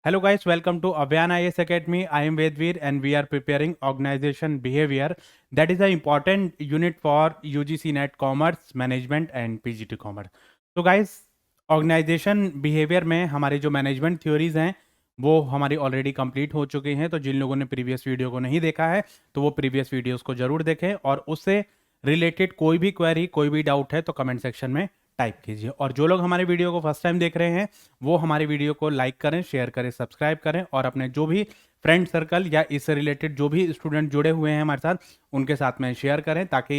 Hello guys, welcome to Abhyaan IAS Academy. I am Vedveer and we are preparing organization behavior. That is an important unit for UGC NET Commerce, Management and PGT Commerce. तो guys, organisation behaviour में हमारी जो management theories हैं वो हमारी already complete हो चुकी हैं। तो जिन लोगों ने प्रीवियस वीडियो को नहीं देखा है तो वो प्रीवियस वीडियोस को जरूर देखें और उससे रिलेटेड कोई भी क्वेरी कोई भी डाउट है तो कमेंट सेक्शन में टाइप कीजिए। और जो लोग हमारे वीडियो को फर्स्ट टाइम देख रहे हैं वो हमारे वीडियो को लाइक करें, शेयर करें, सब्सक्राइब करें और अपने जो भी फ्रेंड सर्कल या इससे रिलेटेड जो भी स्टूडेंट जुड़े हुए हैं हमारे साथ उनके साथ में शेयर करें ताकि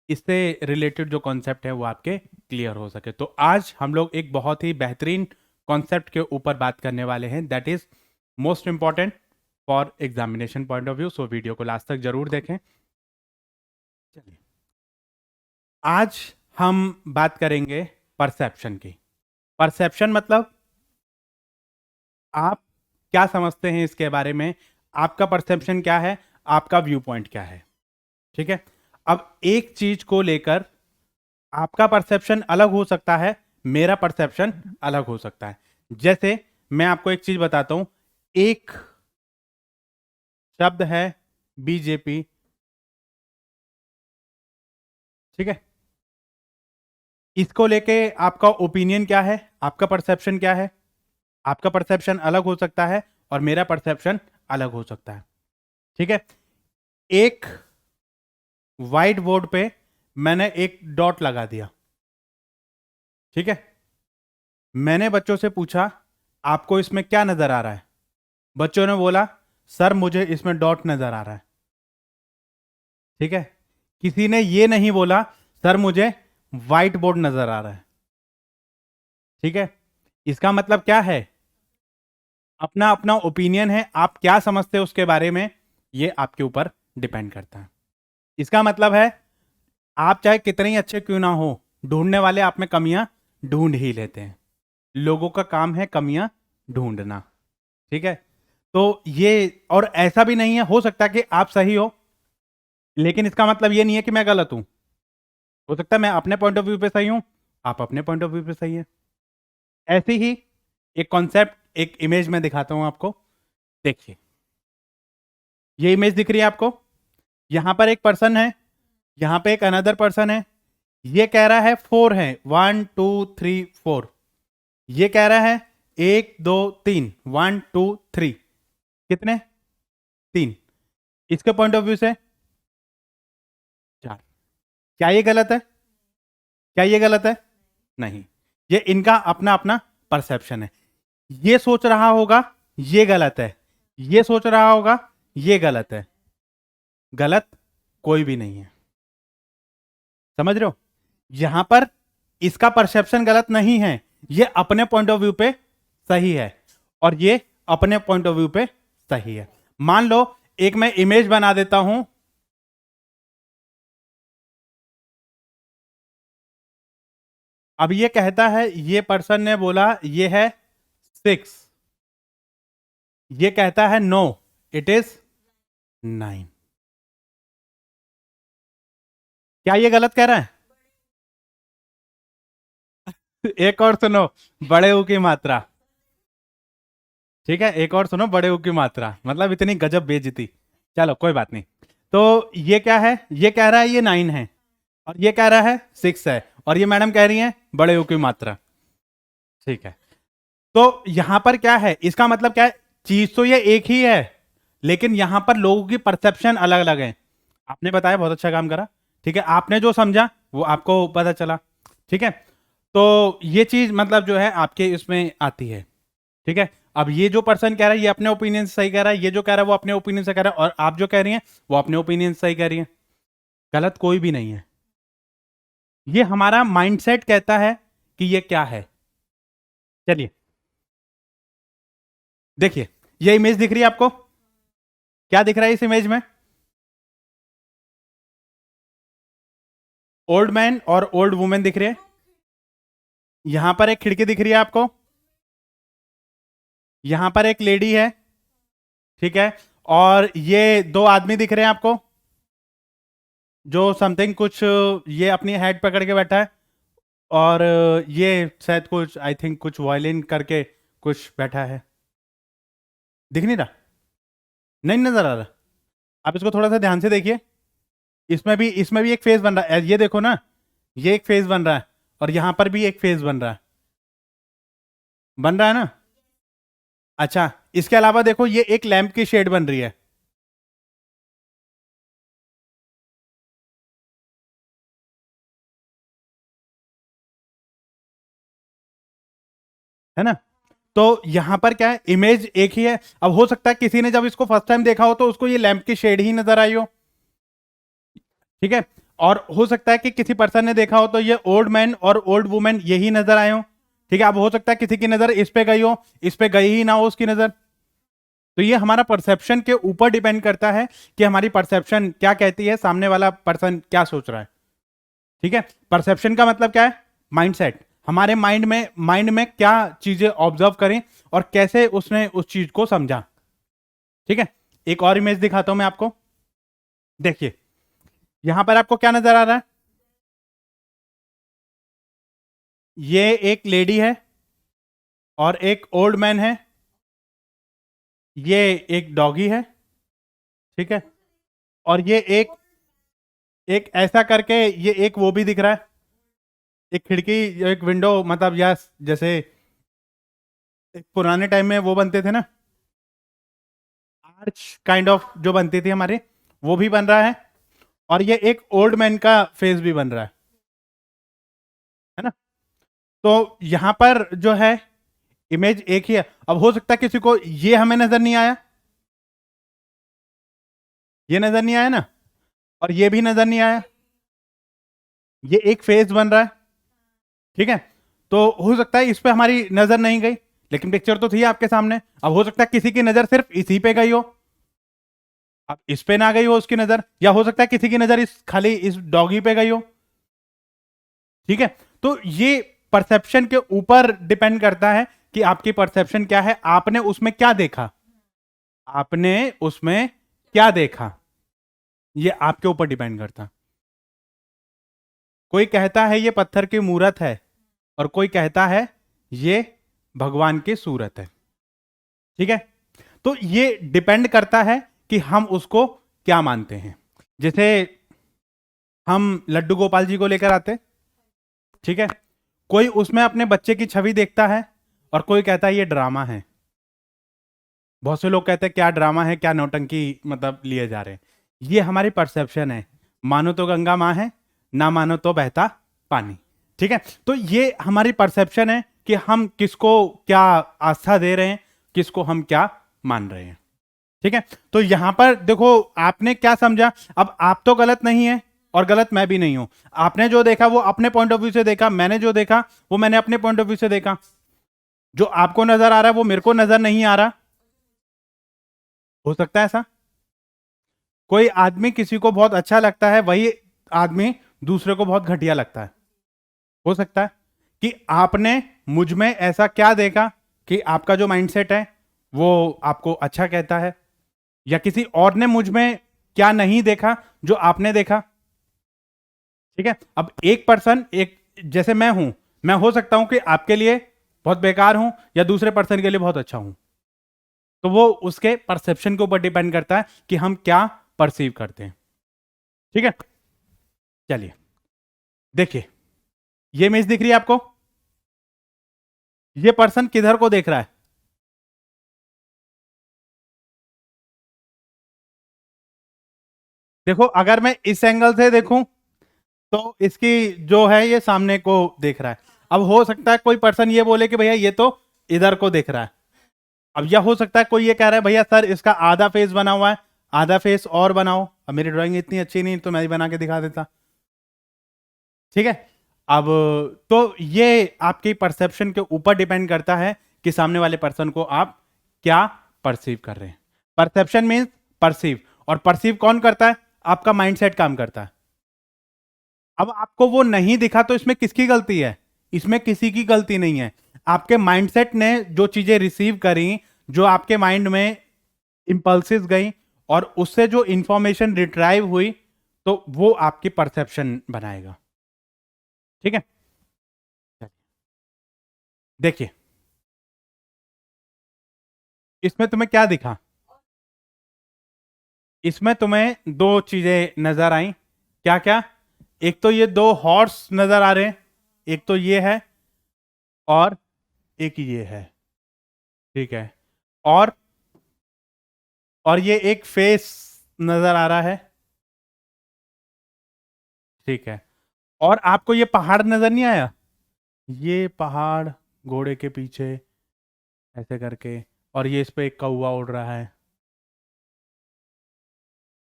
इससे रिलेटेड जो कॉन्सेप्ट है वो आपके क्लियर हो सके। तो आज हम लोग एक बहुत ही बेहतरीन कॉन्सेप्ट के ऊपर बात करने वाले हैं, that is most important for examination point of view. So video को लास्ट तक जरूर देखें। चलिए, आज हम बात करेंगे परसेप्शन की। परसेप्शन मतलब आप क्या समझते हैं इसके बारे में, आपका परसेप्शन क्या है, आपका व्यू पॉइंट क्या है। ठीक है, अब एक चीज को लेकर आपका परसेप्शन अलग हो सकता है, मेरा परसेप्शन अलग हो सकता है। जैसे मैं आपको एक चीज बताता हूं, एक शब्द है बीजेपी, ठीक है, इसको लेके आपका ओपिनियन क्या है, आपका परसेप्शन क्या है। आपका परसेप्शन अलग हो सकता है और मेरा परसेप्शन अलग हो सकता है। ठीक है, एक व्हाइट बोर्ड पे मैंने एक डॉट लगा दिया। ठीक है, मैंने बच्चों से पूछा आपको इसमें क्या नजर आ रहा है। बच्चों ने बोला सर मुझे इसमें डॉट नजर आ रहा है। ठीक है, किसी ने ये नहीं बोला सर मुझे व्हाइट बोर्ड नजर आ रहा है। ठीक है, इसका मतलब क्या है, अपना अपना ओपिनियन है, आप क्या समझते हो उसके बारे में ये आपके ऊपर डिपेंड करता है। इसका मतलब है आप चाहे कितने ही अच्छे क्यों ना हो, ढूंढने वाले आप में कमियां ढूंढ ही लेते हैं। लोगों का काम है कमियां ढूंढना। ठीक है, तो ये, और ऐसा भी नहीं है, हो सकता है कि आप सही हो लेकिन इसका मतलब ये नहीं है कि मैं गलत हूं। हो सकता है मैं अपने पॉइंट ऑफ व्यू पे सही हूं, आप अपने पॉइंट ऑफ व्यू पे सही है। ऐसे ही एक कॉन्सेप्ट, एक इमेज में दिखाता हूं आपको। देखिए, ये इमेज दिख रही है आपको, यहां पर एक पर्सन है, यहां पे एक अनदर पर्सन है। ये कह रहा है 4 है, 1 2 3 4। ये कह रहा है 1 2 3, 1 2 3। कितने? 3। इसके पॉइंट ऑफ व्यू से 4। क्या ये गलत है? क्या ये गलत है? नहीं, ये इनका अपना अपना परसेप्शन है। ये सोच रहा होगा ये गलत है, ये सोच रहा होगा ये गलत है। गलत कोई भी नहीं है, समझ रहे हो। यहां पर इसका परसेप्शन गलत नहीं है, ये अपने पॉइंट ऑफ व्यू पे सही है और ये अपने पॉइंट ऑफ व्यू पे सही है। मान लो एक मैं इमेज बना देता हूं, अब ये कहता है, ये पर्सन ने बोला ये है 6, ये कहता है नो इट इज 9। क्या ये गलत कह रहा है? एक और सुनो, बड़े ऊ की मात्रा। ठीक है, एक और सुनो, बड़े ऊ की मात्रा मतलब इतनी गजब बेइज्जती। चलो कोई बात नहीं। तो ये क्या है, ये कह रहा है ये 9 है और ये कह रहा है 6 है और ये मैडम कह रही है बड़े ऊ की मात्रा। ठीक है, तो यहां पर क्या है, इसका मतलब क्या है, चीज तो ये एक ही है लेकिन यहां पर लोगों की परसेप्शन अलग अलग है। आपने बताया, बहुत अच्छा काम करा। ठीक है, आपने जो समझा वो आपको पता चला। ठीक है, तो ये चीज मतलब जो है आपके इसमें आती है। ठीक है, अब ये जो पर्सन कह रहा है ये अपने ओपिनियन से सही कह रहा है, ये जो कह रहा है वो अपने ओपिनियन से कह रहा है और आप जो कह रही हैं वो अपने ओपिनियन से सही कह रही है। गलत कोई भी नहीं है, ये हमारा माइंडसेट कहता है कि ये क्या है। चलिए देखिए, ये इमेज दिख रही है आपको, क्या दिख रहा है इस इमेज में? ओल्ड मैन और ओल्ड वुमेन दिख रहे हैं। यहां पर एक खिड़की दिख रही है आपको, यहां पर एक लेडी है। ठीक है, और ये 2 आदमी दिख रहे हैं आपको जो समथिंग कुछ, ये अपनी हेड पकड़ के बैठा है और ये शायद कुछ, आई थिंक कुछ वायलिन करके कुछ बैठा है। दिख नहीं रहा? नहीं नजर आ रहा? आप इसको थोड़ा सा ध्यान से देखिए। इसमें भी एक फेज बन रहा है, ये देखो ना, ये एक फेज बन रहा है, और यहां पर भी एक फेज बन रहा है ना? अच्छा, इसके अलावा देखो ये एक लैंप की शेड बन रही है ना? तो यहां पर क्या है, इमेज एक ही है। अब हो सकता है किसी ने जब इसको फर्स्ट टाइम देखा हो तो उसको ये लैंप की शेड ही नजर आई हो, ठीक है। और हो सकता है कि किसी पर्सन ने देखा हो तो ये ओल्ड मैन और ओल्ड वुमेन यही नजर आए हो, ठीक है। अब हो सकता है किसी की नजर इस पे गई हो, इस पे गई ही ना हो उसकी नजर। तो ये हमारा परसेप्शन के ऊपर डिपेंड करता है कि हमारी परसेप्शन क्या कहती है, सामने वाला पर्सन क्या सोच रहा है, ठीक है। परसेप्शन का मतलब क्या है? माइंडसेट। हमारे माइंड में क्या चीजें ऑब्जर्व करें और कैसे उसने उस चीज को समझा, ठीक है। एक और इमेज दिखाता हूं मैं आपको। देखिए, यहां पर आपको क्या नजर आ रहा है? ये एक लेडी है और एक ओल्ड मैन है, ये एक डॉगी है, ठीक है। और ये एक ऐसा करके, ये एक वो भी दिख रहा है, एक खिड़की, एक विंडो, मतलब या जैसे एक पुराने टाइम में वो बनते थे ना, आर्च काइंड ऑफ जो बनती थी हमारे, वो भी बन रहा है। और ये एक ओल्ड मैन का फेस भी बन रहा है ना? तो यहां पर जो है इमेज एक ही है। अब हो सकता है किसी को ये हमें नजर नहीं आया, ये नजर नहीं आया ना, और ये भी नजर नहीं आया, ये एक फेस बन रहा है, ठीक है। तो हो सकता है इस पे हमारी नजर नहीं गई, लेकिन पिक्चर तो थी आपके सामने। अब हो सकता है किसी की नजर सिर्फ इसी पे गई हो, अब इस पे ना गई हो उसकी नजर, या हो सकता है किसी की नजर इस खाली इस डॉगी पे गई हो, ठीक है। तो ये परसेप्शन के ऊपर डिपेंड करता है कि आपकी परसेप्शन क्या है, आपने उसमें क्या देखा, आपने उसमें क्या देखा, ये आपके ऊपर डिपेंड करता है। कोई कहता है ये पत्थर की मूरत है, और कोई कहता है ये भगवान की सूरत है, ठीक है। तो ये डिपेंड करता है कि हम उसको क्या मानते हैं। जैसे हम लड्डू गोपाल जी को लेकर आते, ठीक है। कोई उसमें अपने बच्चे की छवि देखता है, और कोई कहता है ये ड्रामा है। बहुत से लोग कहते हैं क्या ड्रामा है, क्या नौटंकी मतलब लिए जा रहे हैं। ये हमारी परसेप्शन है। मानो तो गंगा माँ है, ना मानो तो बहता पानी, ठीक है। तो ये हमारी परसेप्शन है कि हम किसको क्या आस्था दे रहे हैं, किसको हम क्या मान रहे हैं, ठीक है। तो यहां पर देखो आपने क्या समझा। अब आप तो गलत नहीं है और गलत मैं भी नहीं हूं। आपने जो देखा वो अपने पॉइंट ऑफ व्यू से देखा, मैंने जो देखा वो मैंने अपने पॉइंट ऑफ व्यू से देखा। जो आपको नजर आ रहा है वो मेरे को नजर नहीं आ रहा। हो सकता है ऐसा, कोई आदमी किसी को बहुत अच्छा लगता है, वही आदमी दूसरे को बहुत घटिया लगता है। हो सकता है कि आपने मुझ में ऐसा क्या देखा कि आपका जो माइंडसेट है वो आपको अच्छा कहता है, या किसी और ने मुझ में क्या नहीं देखा जो आपने देखा, ठीक है। अब एक पर्सन, एक जैसे मैं हूं, मैं हो सकता हूं कि आपके लिए बहुत बेकार हूं, या दूसरे पर्सन के लिए बहुत अच्छा हूं। तो वो उसके परसेप्शन के ऊपर डिपेंड करता है कि हम क्या परसीव करते हैं, ठीक है। चलिए देखिए, ये इमेज दिख रही है आपको? ये पर्सन किधर को देख रहा है? देखो, अगर मैं इस एंगल से देखूं तो इसकी जो है ये सामने को देख रहा है। अब हो सकता है कोई पर्सन ये बोले कि भैया ये तो इधर को देख रहा है। अब यह हो सकता है कोई ये कह रहा है भैया सर इसका आधा फेस बना हुआ है, आधा फेस और बनाओ। अब मेरी ड्राइंग इतनी अच्छी नहीं तो मैं ही बना के दिखा देता, ठीक है। अब तो ये आपकी परसेप्शन के ऊपर डिपेंड करता है कि सामने वाले पर्सन को आप क्या परसीव कर रहे हैं। परसेप्शन मीन्स परसीव, और परसीव कौन करता है? आपका माइंडसेट काम करता है। अब आपको वो नहीं दिखा तो इसमें किसकी गलती है? इसमें किसी की गलती नहीं है। आपके माइंडसेट ने जो चीजें रिसीव करी, जो आपके माइंड में इंपल्सिस गई, और उससे जो इंफॉर्मेशन रिट्राइव हुई, तो वो आपकी परसेप्शन बनाएगा, ठीक है। देखिए, इसमें तुम्हें क्या दिखा? इसमें तुम्हें दो चीजें नजर आई। क्या क्या? एक तो ये दो हॉर्स नजर आ रहे हैं, एक तो ये है और एक ये है। ठीक है। और और ये एक फेस नजर आ रहा है। ठीक है। और आपको ये पहाड़ नजर नहीं आया? ये पहाड़ घोड़े के पीछे ऐसे करके, और ये इस पे एक कौवा उड़ रहा है।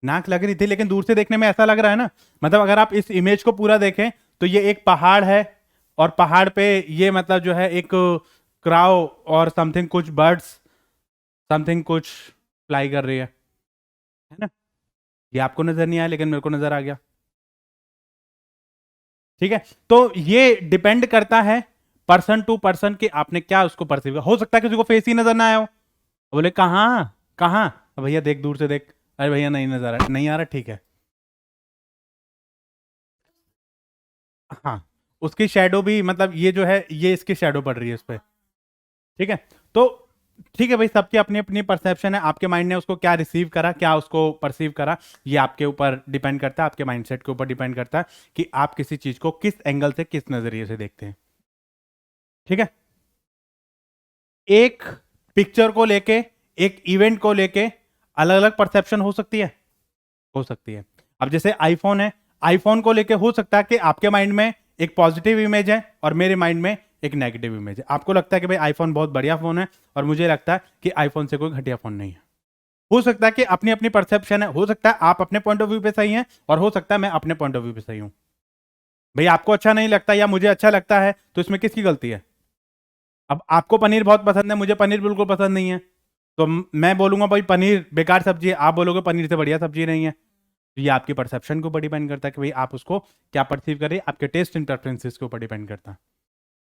नाक लग रही थी, लेकिन दूर से देखने में ऐसा लग रहा है ना, मतलब अगर आप इस इमेज को पूरा देखें तो ये एक पहाड़ है, और पहाड़ पे ये मतलब जो है एक क्राउ और समथिंग कुछ बर्ड्स समथिंग कुछ फ्लाई कर रही है ना? ये आपको नजर नहीं आया, लेकिन मेरे को नजर आ गया। ठीक है। तो ये डिपेंड करता है पर्सन टू पर्सन कि आपने क्या उसको परसीव किया। हो सकता है किसी को फेस ही नजर ना आया हो, बोले कहाँ कहाँ, भैया देख दूर से देख, अरे भैया नहीं नजर आ रहा, नहीं आ रहा, ठीक है। हाँ, उसकी शेडो भी, मतलब ये जो है ये इसकी शेडो पड़ रही है उस पर। ठीक है। तो ठीक है भाई, सबकी अपनी अपनी परसेप्शन है, आपके माइंड ने उसको क्या रिसीव करा, क्या उसको परसीव करा, ये आपके ऊपर डिपेंड करता है, आपके माइंडसेट के ऊपर डिपेंड करता है कि आप किसी चीज को किस एंगल से, किस नजरिए से देखते हैं। ठीक है। एक पिक्चर को लेके, एक इवेंट को लेके अलग अलग परसेप्शन हो सकती है, हो सकती है। अब जैसे आईफोन है, आईफोन को लेके हो सकता है कि आपके माइंड में एक पॉजिटिव इमेज है और मेरे माइंड में एक नेगेटिव इमेज है। आपको लगता है कि भाई आईफोन बहुत बढ़िया फोन है, और मुझे लगता है कि आईफोन से कोई घटिया फोन नहीं है। हो सकता है कि अपनी अपनी परसेप्शन है, हो सकता है आप अपने पॉइंट ऑफ व्यू पे सही हैं, और हो सकता है मैं अपने पॉइंट ऑफ व्यू पे सही हूं। भाई आपको अच्छा नहीं लगता या मुझे अच्छा लगता है, तो इसमें किसकी गलती है? अब आपको पनीर बहुत पसंद है, मुझे पनीर बिल्कुल पसंद नहीं है, तो मैं बोलूंगा भाई पनीर बेकार सब्जी है, आप बोलोगे पनीर से बढ़िया सब्जी नहीं है। तो ये आपकी परसेप्शन के ऊपर डिपेंड करता है कि भाई आप उसको क्या परसीव करें, आपके टेस्ट एंड प्रेफरेंसेस के ऊपर डिपेंड करता है।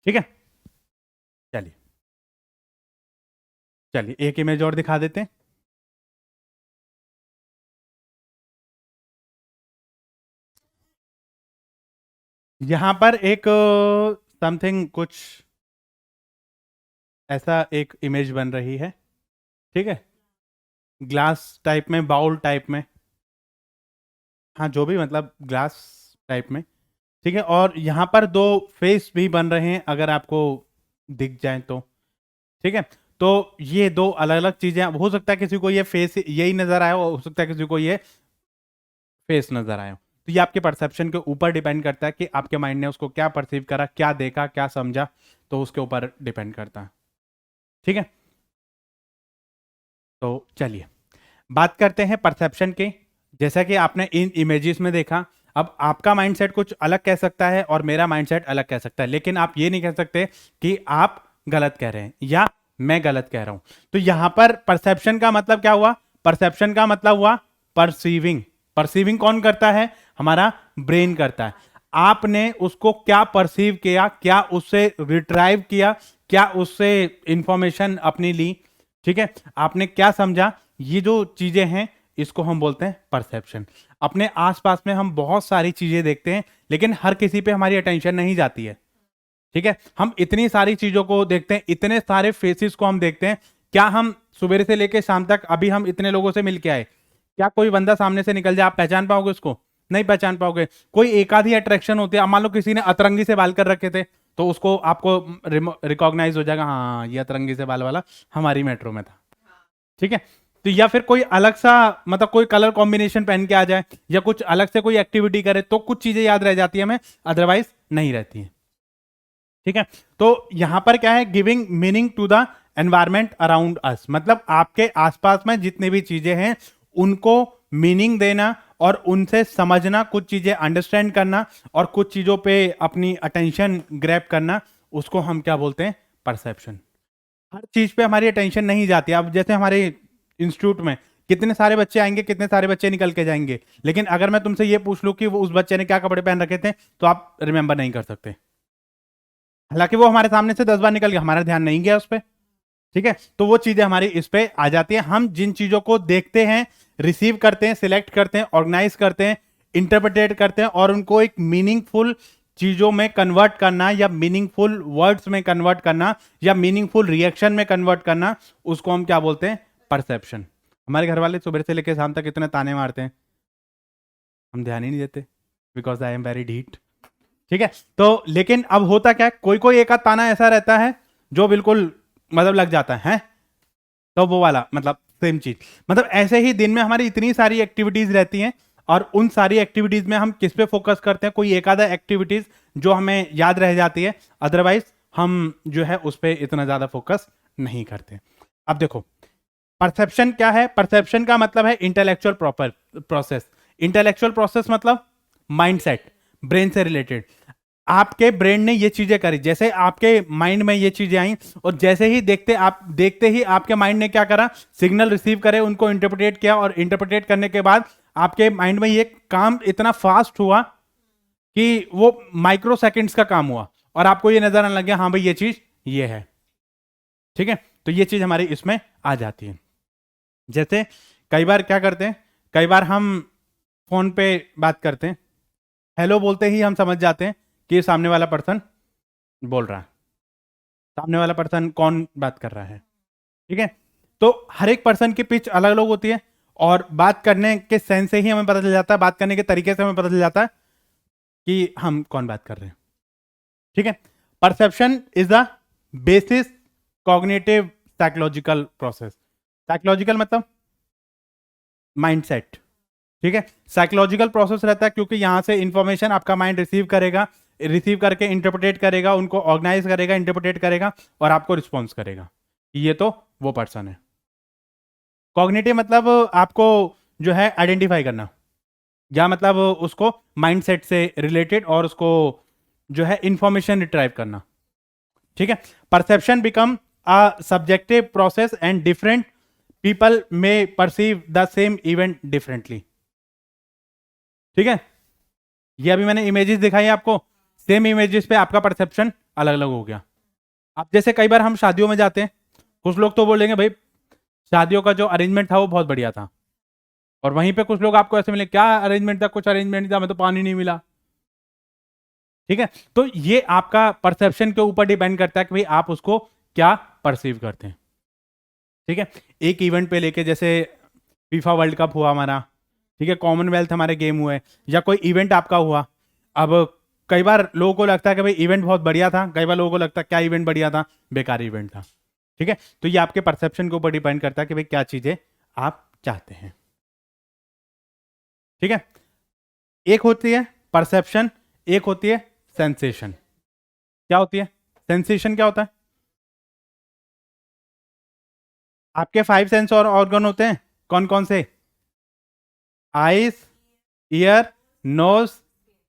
ठीक है। चलिए, चलिए एक इमेज और दिखा देते हैं। यहां पर एक समथिंग कुछ ऐसा एक इमेज बन रही है। ठीक है। ग्लास टाइप में, बाउल टाइप में, हाँ जो भी, मतलब ग्लास टाइप में। ठीक है। और यहाँ पर दो फेस भी बन रहे हैं, अगर आपको दिख जाए तो। ठीक है। तो ये दो अलग अलग चीजें, हो सकता है किसी को ये फेस यही नजर आए, हो सकता है किसी को ये फेस नजर आए। तो ये आपके परसेप्शन के ऊपर डिपेंड करता है कि आपके माइंड ने उसको क्या परसीव करा, क्या देखा, क्या समझा, तो उसके ऊपर डिपेंड करता है। ठीक है। तो चलिए बात करते हैं परसेप्शन के। जैसा कि आपने इन इमेजेस में देखा, अब आपका माइंडसेट कुछ अलग कह सकता है और मेरा माइंडसेट अलग कह सकता है, लेकिन आप ये नहीं कह सकते कि आप गलत कह रहे हैं या मैं गलत कह रहा हूं। तो यहां पर परसेप्शन का मतलब क्या हुआ? परसेप्शन का मतलब हुआ परसीविंग। परसीविंग कौन करता है? हमारा ब्रेन करता है। आपने उसको क्या परसीव किया, क्या उससे रिट्राइव किया, क्या उससे इंफॉर्मेशन अपनी ली, ठीक है, आपने क्या समझा, ये जो चीजें हैं इसको हम बोलते हैं परसेप्शन। अपने आसपास में हम बहुत सारी चीजें देखते हैं, लेकिन हर किसी पे हमारी अटेंशन नहीं जाती है। ठीक है। हम इतनी सारी चीजों को देखते हैं, इतने सारे फेसेस को हम देखते हैं। क्या हम सुबह से लेकर शाम तक, अभी हम इतने लोगों से मिल के आए, क्या कोई बंदा सामने से निकल जाए आप पहचान पाओगे उसको? नहीं पहचान पाओगे। कोई एक आधी अट्रैक्शन होती है, अब मान लो किसी ने अतरंगी से बाल कर रखे थे, तो उसको आपको रिकॉग्नाइज हो जाएगा, हाँ ये अतरंगी से बाल वाला हमारी मेट्रो में था। ठीक है। तो या फिर कोई अलग सा, मतलब कोई कलर कॉम्बिनेशन पहन के आ जाए, या कुछ अलग से कोई एक्टिविटी करे, तो कुछ चीजें याद रह जाती है हमें, अदरवाइज नहीं रहती है। ठीक है। तो यहां पर क्या है, giving meaning to the environment around us, मतलब आपके आसपास में जितनी भी चीजें हैं उनको मीनिंग देना और उनसे समझना, कुछ चीजें अंडरस्टैंड करना और कुछ चीजों पे अपनी अटेंशन ग्रैब करना, उसको हम क्या बोलते हैं? परसेप्शन। हर चीज पे हमारी अटेंशन नहीं जाती। अब जैसे हमारे इंस्टीट्यूट में कितने सारे बच्चे आएंगे, कितने सारे बच्चे निकल के जाएंगे, लेकिन अगर मैं तुमसे ये पूछ लूं कि वो उस बच्चे ने क्या कपड़े पहन रखे थे, तो आप रिमेंबर नहीं कर सकते। हालांकि वो हमारे सामने से 10 बार निकल गया, हमारा ध्यान नहीं गया उस पर। ठीक है। तो वो चीजें हमारी इस पे आ जाती है। हम जिन चीजों को देखते हैं, रिसीव करते हैं, सिलेक्ट करते हैं, ऑर्गेनाइज करते हैं, इंटरप्रिटेट करते हैं और उनको एक मीनिंगफुल चीजों में कन्वर्ट करना या मीनिंगफुल वर्ड्स में कन्वर्ट करना या मीनिंगफुल रिएक्शन में कन्वर्ट करना, उसको हम क्या बोलते हैं? परसेप्शन। हमारे घर वाले सुबह से लेकर शाम तक इतने ताने मारते हैं, हम ध्यान ही नहीं देते, बिकॉज आई एम वेरी ढीठ। ठीक है, तो लेकिन अब होता क्या है, कोई कोई एक आध ताना ऐसा रहता है जो बिल्कुल मतलब लग जाता है, तो वो वाला मतलब सेम चीज। मतलब ऐसे ही दिन में हमारी इतनी सारी एक्टिविटीज रहती हैं, और उन सारी एक्टिविटीज में हम किस पे फोकस करते हैं? कोई एक आधा एक्टिविटीज जो हमें याद रह जाती है, अदरवाइज हम जो है उस पर इतना ज्यादा फोकस नहीं करते। अब देखो परसेप्शन क्या है? परसेप्शन का मतलब है intellectual proper process. Intellectual process मतलब माइंडसेट, ब्रेन से रिलेटेड। आपके ब्रेन ने ये चीजें करी, जैसे आपके माइंड में ये चीजें आई, और जैसे ही देखते ही आपके माइंड ने क्या करा? सिग्नल रिसीव करे, उनको इंटरप्रेट किया, और इंटरप्रेट करने के बाद आपके माइंड में ये काम इतना फास्ट हुआ कि वो माइक्रो सेकेंड्स का काम हुआ, और आपको ये नजर आने लग गया हाँ भाई ये चीज ये है। ठीक है, तो ये चीज हमारी इसमें आ जाती है। जैसे कई बार क्या करते हैं, कई बार हम फोन पे बात करते हैं, हेलो बोलते ही हम समझ जाते हैं कि सामने वाला पर्सन बोल रहा है, सामने वाला पर्सन कौन बात कर रहा है। ठीक है, तो हर एक पर्सन की पिच अलग अलग होती है, और बात करने के सेंस से ही हमें पता चल जाता है, बात करने के तरीके से हमें पता चल जाता है कि हम कौन बात कर रहे हैं। ठीक है, perception is the basis cognitive psychological process. Psychological मतलब माइंडसेट। ठीक है, साइकोलॉजिकल प्रोसेस रहता है क्योंकि यहां से इंफॉर्मेशन आपका माइंड रिसीव करेगा, रिसीव करके इंटरप्रेट करेगा, उनको ऑर्गेनाइज करेगा, इंटरप्रेट करेगा, और आपको रिस्पॉन्स करेगा। ये तो वो पर्सन है। कॉग्निटिव मतलब आपको जो है आइडेंटिफाई करना, या मतलब उसको माइंडसेट से रिलेटेड, और उसको जो है इंफॉर्मेशन रिट्राइव करना। ठीक है, perception become a subjective process and different people may perceive the same event differently. ठीक है, ये अभी मैंने इमेजेस दिखाई आपको, सेम इमेजेस पे आपका परसेप्शन अलग अलग हो गया। अब जैसे कई बार हम शादियों में जाते हैं, कुछ लोग तो बोलेंगे भाई शादियों का जो अरेंजमेंट था वो बहुत बढ़िया था, और वहीं पे कुछ लोग आपको ऐसे मिले क्या अरेंजमेंट था, कुछ अरेंजमेंट नहीं था, मैं तो पानी नहीं मिला। ठीक है, तो ये आपका परसेप्शन के ऊपर डिपेंड करता है कि भाई आप उसको क्या परसीव करते हैं। ठीक है, एक इवेंट पे लेके, जैसे फीफा वर्ल्ड कप हुआ हमारा, ठीक है, कॉमनवेल्थ हमारे गेम हुए, या कोई इवेंट आपका हुआ। अब कई बार लोगों को लगता है कि भाई इवेंट बहुत बढ़िया था, कई बार लोगों को लगता है क्या इवेंट बढ़िया था, बेकार इवेंट था। ठीक है, तो ये आपके परसेप्शन के ऊपर डिपेंड करता है कि भाई क्या चीजें आप चाहते हैं। ठीक है, एक होती है परसेप्शन, एक होती है सेंसेशन। क्या होती है सेंसेशन? क्या होता है? आपके 5 सेंस और ऑर्गन होते हैं, कौन कौन से? आईज, ईयर, नोज,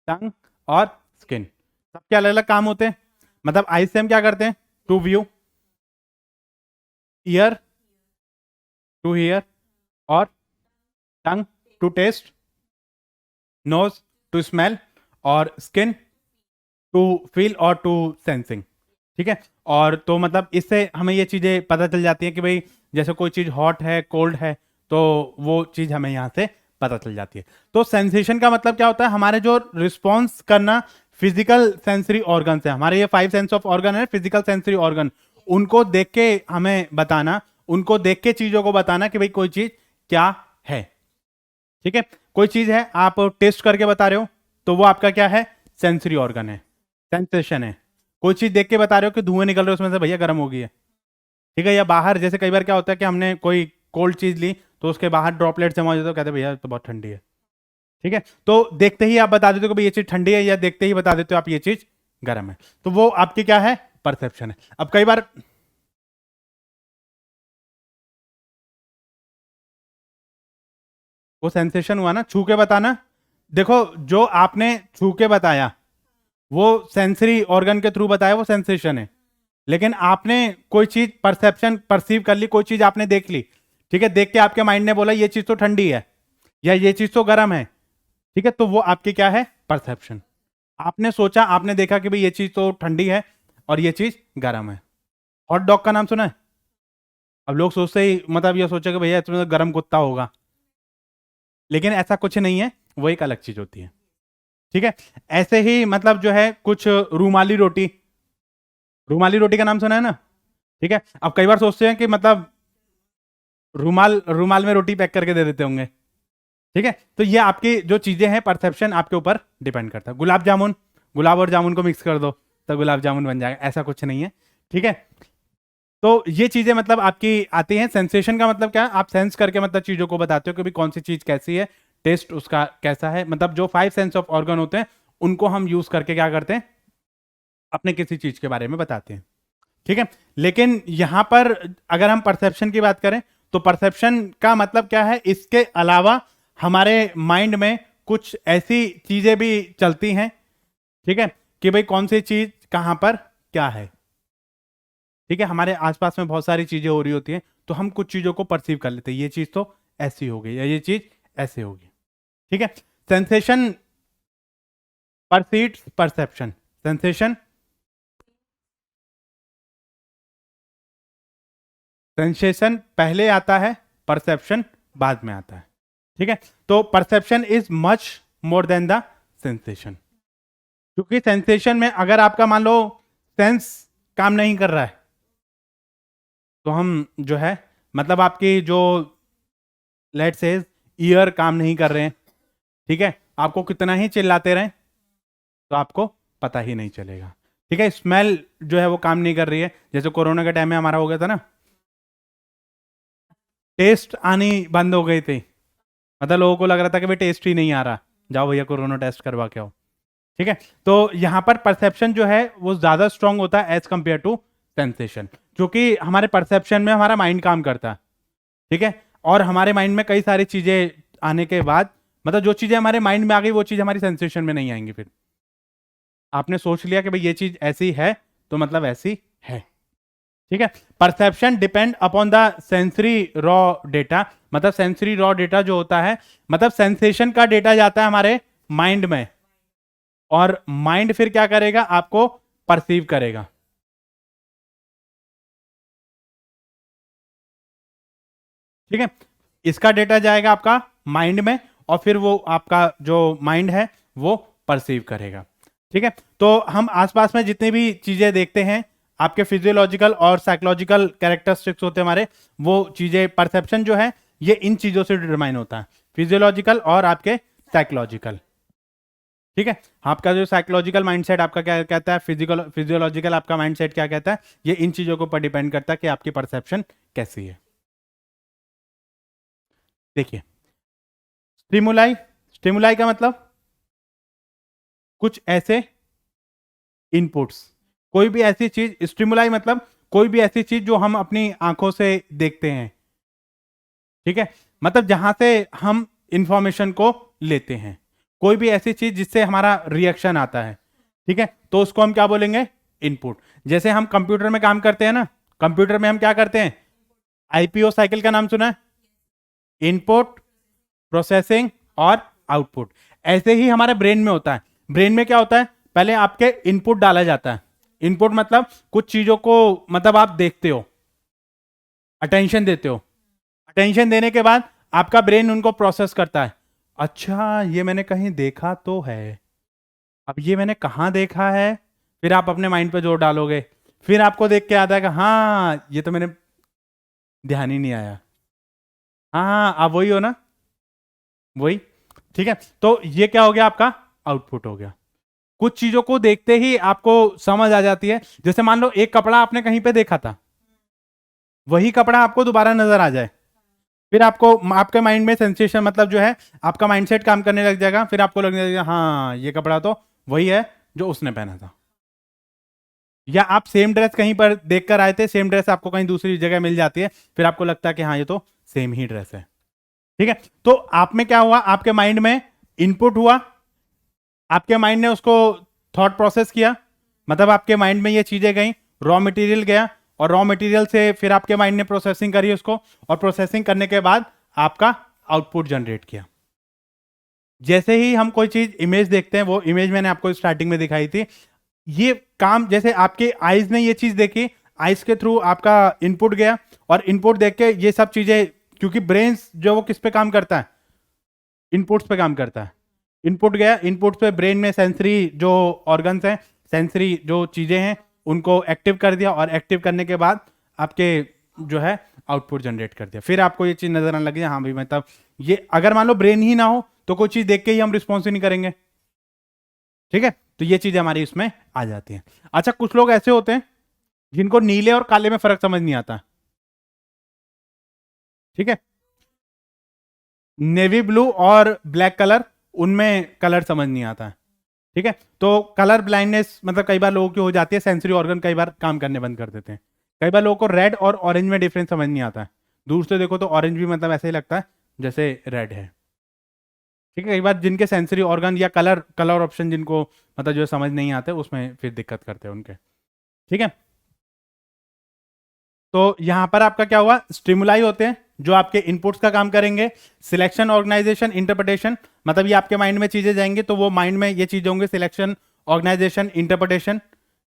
टंग और स्किन। सबके अलग अलग काम होते हैं। मतलब आईज से हम क्या करते हैं? To view, ear to hear, और tongue to taste, nose to smell, और स्किन टू फील और टू सेंसिंग। ठीक है, और तो मतलब इससे हमें ये चीजें पता चल जाती हैं कि भाई जैसे कोई चीज हॉट है, कोल्ड है, तो वो चीज हमें यहाँ से पता चल जाती है। तो सेंसेशन का मतलब क्या होता है? हमारे जो रिस्पॉन्स करना फिजिकल सेंसरी ऑर्गन है, हमारे ये 5 सेंस ऑफ ऑर्गन है, फिजिकल सेंसरी ऑर्गन, उनको देख के हमें बताना, उनको देख के चीजों को बताना कि भाई कोई चीज क्या है। ठीक है, कोई चीज है आप टेस्ट करके बता रहे हो, तो वो आपका क्या है? सेंसरी ऑर्गन है, सेंसेशन है। कोई चीज देख के बता रहे हो कि धुएं निकल रहे हो उसमें से, भैया गर्म हो गई है। ठीक है, या बाहर जैसे कई बार क्या होता है कि हमने कोई कोल्ड चीज ली, तो उसके बाहर ड्रॉपलेट जमा हो जाते, तो कहते हैं भैया तो बहुत ठंडी है। ठीक है, तो देखते ही आप बता देते हो कि भाई ये चीज ठंडी है, या देखते ही बता देते हो आप ये चीज गर्म है। तो वो आपकी क्या है? परसेप्शन है। अब कई बार वो सेंसेशन हुआ ना, छू के बताना। देखो जो आपने छू के बताया वो सेंसरी ऑर्गन के थ्रू बताया, वो सेंसेशन है। लेकिन आपने कोई चीज परसेप्शन परसीव कर ली, कोई चीज आपने देख ली, ठीक है, देख के आपके माइंड ने बोला ये चीज तो ठंडी है, या ये चीज तो गर्म है। ठीक है, तो वो आपकी क्या है? परसेप्शन। आपने सोचा, आपने देखा कि भाई ये चीज तो ठंडी है और ये चीज गर्म है। हॉट डॉग का नाम सुना है? अब लोग सोचते ही मतलब ये सोचे कि भैया इसमें तो गर्म कुत्ता होगा, लेकिन ऐसा कुछ नहीं है, वो एक अलग चीज होती है। ठीक है, ऐसे ही मतलब जो है कुछ रूमाली रोटी, रूमाली रोटी का नाम सुना है ना, ठीक है। अब कई बार सोचते हैं कि मतलब रूमाल रूमाल में रोटी पैक करके दे देते होंगे, ठीक है। तो ये आपकी जो चीजें हैं परसेप्शन आपके ऊपर डिपेंड करता है। गुलाब जामुन, गुलाब और जामुन को मिक्स कर दो तो गुलाब जामुन बन जाएगा, ऐसा कुछ नहीं है, ठीक है। तो ये चीजें मतलब आपकी आती हैं। सेंसेशन का मतलब क्या है, आप सेंस करके मतलब चीजों को बताते हो कि भाई कौन सी चीज कैसी है, टेस्ट उसका कैसा है, मतलब जो 5 सेंस ऑफ ऑर्गन होते हैं उनको हम यूज करके क्या करते हैं, अपने किसी चीज के बारे में बताते हैं, ठीक है। लेकिन यहां पर अगर हम परसेप्शन की बात करें तो परसेप्शन का मतलब क्या है, इसके अलावा हमारे माइंड में कुछ ऐसी चीजें भी चलती हैं, ठीक है, कि भाई कौन सी चीज कहां पर क्या है, ठीक है। हमारे आसपास में बहुत सारी चीजें हो रही होती हैं तो हम कुछ चीजों को परसीव कर लेते हैं, ये चीज तो ऐसी हो गई या ये चीज ऐसे होगी, ठीक है। सेंसेशन परसीड्स परसेप्शन, सेंसेशन सेंसेशन पहले आता है, परसेप्शन बाद में आता है, ठीक है। तो perception is much more than the sensation, क्योंकि सेंसेशन में अगर आपका मान लो सेंस काम नहीं कर रहा है तो हम जो है मतलब आपकी जो लेट्स से ईयर काम नहीं कर रहे हैं, ठीक है, आपको कितना ही चिल्लाते रहें तो आपको पता ही नहीं चलेगा, ठीक है। स्मेल जो है वो काम नहीं कर रही है, जैसे कोरोना के टाइम में हमारा हो गया था ना, टेस्ट आनी बंद हो गई थी, मतलब लोगों को लग रहा था कि भाई टेस्ट ही नहीं आ रहा, जाओ भैया कोरोना टेस्ट करवा के आओ, ठीक है। तो यहां पर परसेप्शन जो है वो ज्यादा स्ट्रांग होता है एज कंपेयर टू सेंसेशन, क्योंकि हमारे परसेप्शन में हमारा माइंड काम करता है, ठीक है। और हमारे माइंड में कई सारी चीजें आने के बाद मतलब जो चीजें हमारे माइंड में आ गई वो चीज हमारी सेंसेशन में नहीं आएंगी। फिर आपने सोच लिया कि भाई ये चीज ऐसी है तो मतलब ऐसी है, ठीक है। Perception depend upon the sensory raw data, मतलब सेंसरी रॉ डेटा जो होता है मतलब सेंसेशन का डेटा जाता है हमारे माइंड में और माइंड फिर क्या करेगा, आपको परसीव करेगा, ठीक है। इसका डेटा जाएगा आपका माइंड में और फिर वो आपका जो माइंड है वो परसीव करेगा, ठीक है। तो हम आसपास में जितनी भी चीजें देखते हैं आपके फिजियोलॉजिकल और साइकोलॉजिकल कैरेक्टरिस्टिक्स होते हैं हमारे, वो चीजें परसेप्शन जो है ये इन चीजों से डिटरमाइन होता है, फिजियोलॉजिकल और आपके साइकोलॉजिकल, ठीक है। आपका जो साइकोलॉजिकल माइंडसेट आपका क्या कहता है, फिजिकल फिजियोलॉजिकल आपका माइंडसेट क्या कहता है, ये इन चीजों के ऊपर डिपेंड करता है कि आपकी परसेप्शन कैसी है। देखिए स्टिमुलाई, स्टिमुलाई का मतलब कुछ ऐसे इनपुट्स, कोई भी ऐसी चीज, स्टिमुलाई मतलब कोई भी ऐसी चीज जो हम अपनी आंखों से देखते हैं, ठीक है, मतलब जहां से हम इंफॉर्मेशन को लेते हैं, कोई भी ऐसी चीज जिससे हमारा रिएक्शन आता है, ठीक है, तो उसको हम क्या बोलेंगे, इनपुट। जैसे हम कंप्यूटर में काम करते हैं ना, कंप्यूटर में हम क्या करते हैं, आईपीओ साइकिल का नाम सुना है, इनपुट, प्रोसेसिंग और आउटपुट। ऐसे ही हमारे ब्रेन में होता है, ब्रेन में क्या होता है, पहले आपके इनपुट डाला जाता है, इनपुट मतलब कुछ चीजों को मतलब आप देखते हो, अटेंशन देते हो, अटेंशन देने के बाद आपका ब्रेन उनको प्रोसेस करता है, अच्छा ये मैंने कहीं देखा तो है, अब ये मैंने कहाँ देखा है, फिर आप अपने माइंड पे जोर डालोगे, फिर आपको देख के आता है कि हाँ ये तो मैंने ध्यान ही नहीं आया, हाँ हाँ आप वही हो ना, वही, ठीक है। तो ये क्या हो गया, आपका आउटपुट हो गया। कुछ चीजों को देखते ही आपको समझ आ जाती है, जैसे मान लो एक कपड़ा आपने कहीं पे देखा था, वही कपड़ा आपको दोबारा नजर आ जाए, फिर आपको आपके माइंड में सेंसेशन मतलब जो है आपका माइंडसेट काम करने लग जाएगा, फिर आपको लगने लगेगा हाँ ये कपड़ा तो वही है जो उसने पहना था। या आप सेम ड्रेस कहीं पर देख कर आए थे, सेम ड्रेस आपको कहीं दूसरी जगह मिल जाती है, फिर आपको लगता है कि हाँ ये तो सेम ही ड्रेस है, ठीक है। तो आप में क्या हुआ, आपके माइंड में इनपुट हुआ, आपके माइंड ने उसको थॉट प्रोसेस किया, मतलब आपके माइंड में ये चीजें गई, रॉ मटेरियल गया और रॉ मटेरियल से फिर आपके माइंड ने प्रोसेसिंग करी उसको, और प्रोसेसिंग करने के बाद आपका आउटपुट जनरेट किया। जैसे ही हम कोई चीज इमेज देखते हैं, वो इमेज मैंने आपको स्टार्टिंग में दिखाई थी, ये काम जैसे आपके आईज ने ये चीज देखी, आईज के थ्रू आपका इनपुट गया और इनपुट देख के ये सब चीजें, क्योंकि ब्रेन जो वो किस पे काम करता है, इनपुट्स पे काम करता है, इनपुट गया, इनपुट पे ब्रेन में सेंसरी जो ऑर्गन्स हैं, सेंसरी जो चीज़ें हैं, उनको एक्टिव कर दिया, और एक्टिव करने के बाद आपके जो है आउटपुट जनरेट कर दिया। फिर आपको ये चीज़ नजर आने लगी, हाँ भाई मतलब ये अगर मान लो ब्रेन ही ना हो तो कोई चीज़ देख के ही हम रिस्पॉन्स ही नहीं करेंगे। ठीक है, तो ये चीज़ें हमारी इसमें आ जाती हैं। अच्छा, कुछ लोग ऐसे होते हैं जिनको नीले और काले में फर्क समझ नहीं आता। ठीक है, नेवी ब्लू और ब्लैक कलर, उनमें कलर समझ नहीं आता है। ठीक है, तो कलर ब्लाइंडनेस मतलब कई बार लोगों की हो जाती है, सेंसरी ऑर्गन कई बार काम करने बंद कर देते हैं। कई बार लोगों को रेड और ऑरेंज में डिफरेंस समझ नहीं आता है। दूर से देखो तो ऑरेंज भी मतलब ऐसे ही लगता है जैसे रेड है। ठीक है, कई बार जिनके सेंसरी ऑर्गन या कलर कलर ऑप्शन जिनको मतलब जो समझ नहीं आते, उसमें फिर दिक्कत करते हैं उनके। ठीक है, तो यहां पर आपका क्या हुआ, स्टिमुलाई होते हैं जो आपके इनपुट्स का काम करेंगे। सिलेक्शन, ऑर्गेनाइजेशन, इंटरप्रिटेशन, मतलब ये आपके माइंड में चीजें जाएंगी तो वो माइंड में ये चीजें होंगे, सिलेक्शन, ऑर्गेनाइजेशन, इंटरप्रिटेशन।